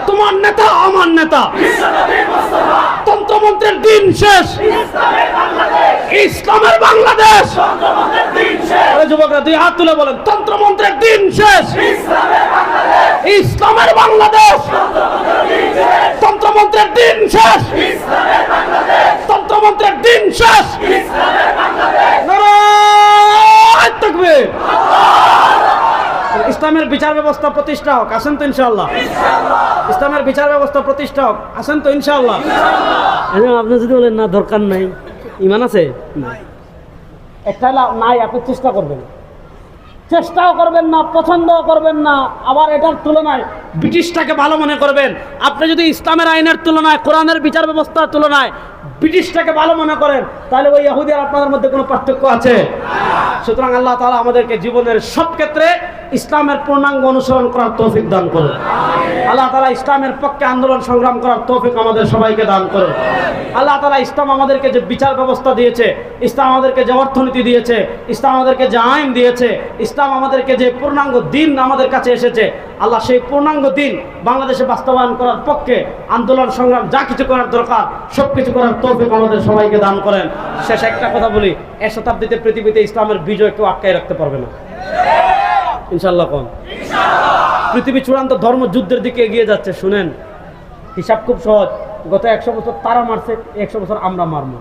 তোমার নেতা আমার নেতা। তন্ত্রমন্ত্রের দিন শেষ, ইসলামের বাংলাদেশ। যুবকরা দুই হাত তুলে বলেন, তন্ত্রমন্ত্রের দিন শেষ, ইসলামের বাংলাদেশ। তন্ত্রমন্ত্রের দিন শেষ, তন্ত্রমন্ত্রের দিন শেষ। নারায়ে তাকবীর। ইসলামের বিচার ব্যবস্থা প্রতিষ্ঠা হোক, আসেন তো ইনশাআল্লাহ। ইসলামের বিচার ব্যবস্থা প্রতিষ্ঠা হোক, আসেন তো ইনশাআল্লাহ। আপনি যদি বলেন না দরকার নাই, ইমান আছে একটা নাই, আপনি চেষ্টা করবেন, চেষ্টাও করবেন না, পছন্দও করবেন না, আবার এটার তুলনায় ব্রিটিশটাকে ভালো মনে করবেন। আপনি যদি ইসলামের আইনের তুলনায়, কোরআনের বিচার ব্যবস্থার তুলনায় ব্রিটিশটাকে ভালো মনে করেন, তাহলে ওই ইহুদি আর আপনাদের মধ্যে কোনো পার্থক্য আছে? সুতরাং আল্লাহ তাআলা আমাদেরকে জীবনের সব ক্ষেত্রে ইসলামের পূর্ণাঙ্গ অনুসরণ করার তৌফিক দান করুন। আল্লাহ তাআলা ইসলামের পক্ষে আন্দোলন সংগ্রাম করার তৌফিক আমাদের সবাইকে দান করুন। আল্লাহ তাআলা ইসলাম আমাদেরকে যে বিচার ব্যবস্থা দিয়েছে, ইসলাম আমাদেরকে যে অর্থনীতি দিয়েছে, ইসলাম আমাদেরকে যে আইন দিয়েছে, ইসলাম আমাদেরকে যে পূর্ণাঙ্গ দিন আমাদের কাছে এসেছে, আল্লাহ সেই পূর্ণাঙ্গ দিন বাংলাদেশে বাস্তবায়ন করার পক্ষে আন্দোলন সংগ্রাম যা কিছু করার দরকার সব কিছু করার তৌফিক আমাদের সবাইকে দান করেন। শেষ একটা কথা বলি, এই শতাব্দীতে পৃথিবীতে ইসলামের বিজয় কেউ আটকায় রাখতে পারবে না ইনশাআল্লাহ। কোন পৃথিবী চূড়ান্ত ধর্ম যুদ্ধের দিকে এগিয়ে যাচ্ছে। শুনেন, হিসাব খুব সহজ। গত 100 বছর তারা মারছে, 100 বছর আমরা মারবো।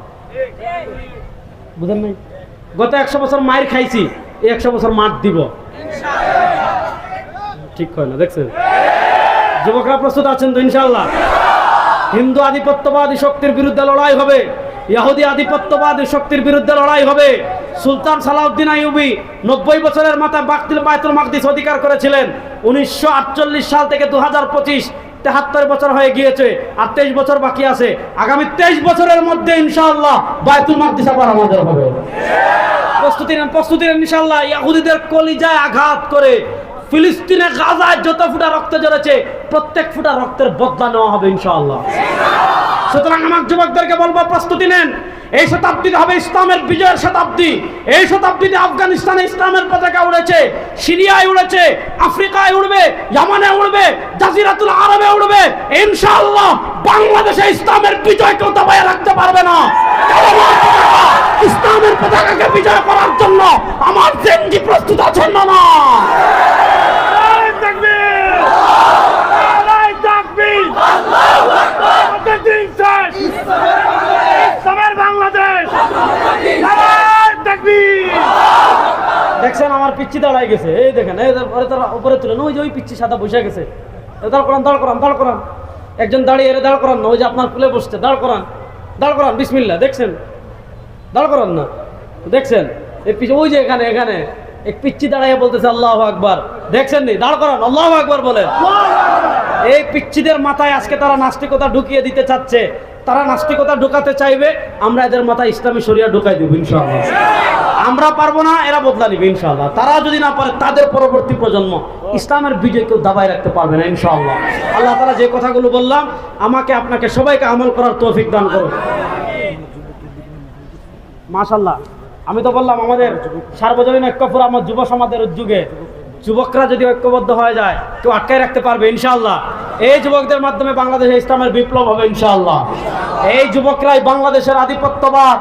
বুঝেন নাই? গত 100 বছর মায়ের খাইছি, 100 বছর মার দিব। ঠিক হয় না? দেখছেন, যুবকরা প্রস্তুত আছেন তো ইনশাআল্লাহ? হিন্দু আধিপত্যবাদী শক্তির বিরুদ্ধে লড়াই হবে, ইহুদি আধিপত্যবাদী শক্তির বিরুদ্ধে লড়াই হবে। সুলতান সালাউদ্দিন আইয়ুবী 90 বছরের মাথায় বাইতুল মাকদিস অধিকার করেছিলেন। 1948 সাল থেকে 2025 73 বছর হয়ে গিয়েছে, আর 23 বছর বাকি আছে। আগামী 23 বছরের মধ্যে ইনশাআল্লাহ বাইতুল মাকদিস আবার আমাদের হবে। প্রস্তুতি নেন ইনশাআল্লাহ। ইহুদিদের কলিজায় আঘাত করে ফিলিস্তিনে গাজায় যত ফুটা রক্ত ঝরেছে প্রত্যেক ফুটা রক্তের বদলা নেওয়া হবে ইনশাআল্লাহ। সুতরাং আমার যুবকদেরকে বলবো, প্রস্তুতি নেন। এই শতাব্দীতে হবে ইসলামের বিজয়ের শতাব্দী। এই শতাব্দীতে আফগানিস্তানে ইসলামের পতাকা উড়েছে, সিরিয়ায় উড়েছে, আফ্রিকায় উড়বে, ইয়ামানে উড়বে, জাজিরাতুল আরবে উড়বে। ইনশাআল্লাহ বাংলাদেশে ইসলামের বিজয় কেউ দাবায় রাখতে পারবে না। ইসলামের পতাকাকে বিজয় করার জন্য আমার জেনজি প্রস্তুত আছেন না? না দেখছেন আমার পিচ্ছি দাঁড়ায় গেছে, এই দেখেন, উপরে তুলেন, ওই যে ওই পিচ্ছি সাদা বসে গেছে। দাঁড় করান, দাঁড় করান, দাঁড় করান। একজন দাঁড়িয়ে এর দাঁড় করান না, ওই যে আপনার কুলে বসছে, দাঁড় করান, দাঁড় করান। বিসমিল্লাহ, দেখছেন, দাঁড় করান না, দেখছেন এই পিচ্ছি, ওই যে এখানে এক পিচ্ছি দাঁড়াইয়া বলতেছে আল্লাহু আকবার, দেখছেন নি? দাঁড় করান, আল্লাহু আকবার বলেন। এই পিচ্ছিদের মাথায় আজকে তারা নাস্তিকতা ঢুকিয়ে দিতে চাচ্ছে, তারা নাস্তিকতা ঢুকাতে চাইবে, আমরা এদের মাথায় ইসলামী শরিয়া ঢুকাই দেব ইনশাআল্লাহ। আমরা পারবো না, এরা বদলা নিবে ইনশাআল্লাহ। তারা যদি না পারে, তাদের পরবর্তী প্রজন্ম ইসলামের বিজয় কেউ দাবায় রাখতে পারবে না ইনশাআল্লাহ। আল্লাহ তাআলা যে কথাগুলো বললাম, আমাকে আপনাকে সবাইকে আমল করার তৌফিক দান করুন। মাশাআল্লাহ, আমি তো বললাম আমাদের সার্বজনীন ঐক্যপুর আমার যুব সমাজের উদ্যোগে যুবকরা যদি ঐক্যবদ্ধ হয়ে যায়, কেউ আটকায় রাখতে পারবে ইনশাআল্লাহ। এই যুবকদের মাধ্যমে বাংলাদেশে ইসলামের বিপ্লব হবে ইনশাআল্লাহ। এই যুবকরাই বাংলাদেশের আধিপত্যবাদ।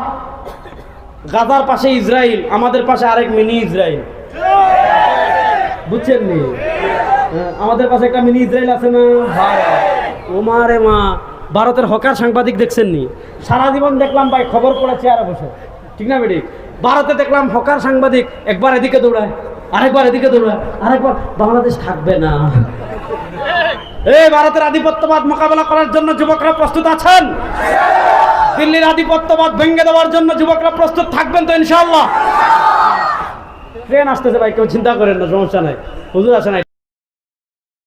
গাজার পাশে ইসরায়েল, আমাদের পাশে আরেক মিনি ইসরায়েল, বুঝছেন নি? আমাদের পাশে একটা মিনি ইসরায়েল আছে না? ওমারে মা, ভারতের হকার সাংবাদিক দেখছেন নি? সারা জীবন দেখলাম ভাই খবর পড়ে চেয়ারে বসে, ঠিক না বেটি? ভারতে দেখলাম হকার সাংবাদিক একবার এদিকে দৌড়ায়, আরেকবার এদিকে দৌড়ায়, আরেকবার বাংলাদেশ থাকবে না। এই ভারতের আধিপত্যবাদ মোকাবেলা করার জন্য যুবকরা প্রস্তুত আছেন? দিল্লির আধিপত্যবাদ ভেঙে দেওয়ার জন্য যুবকরা প্রস্তুত থাকবেন তো ইনশাআল্লাহ? ট্রেন আসতেছে ভাই, কেউ চিন্তা করেন না, সমস্যা নাই, হুজুর আসে নাই।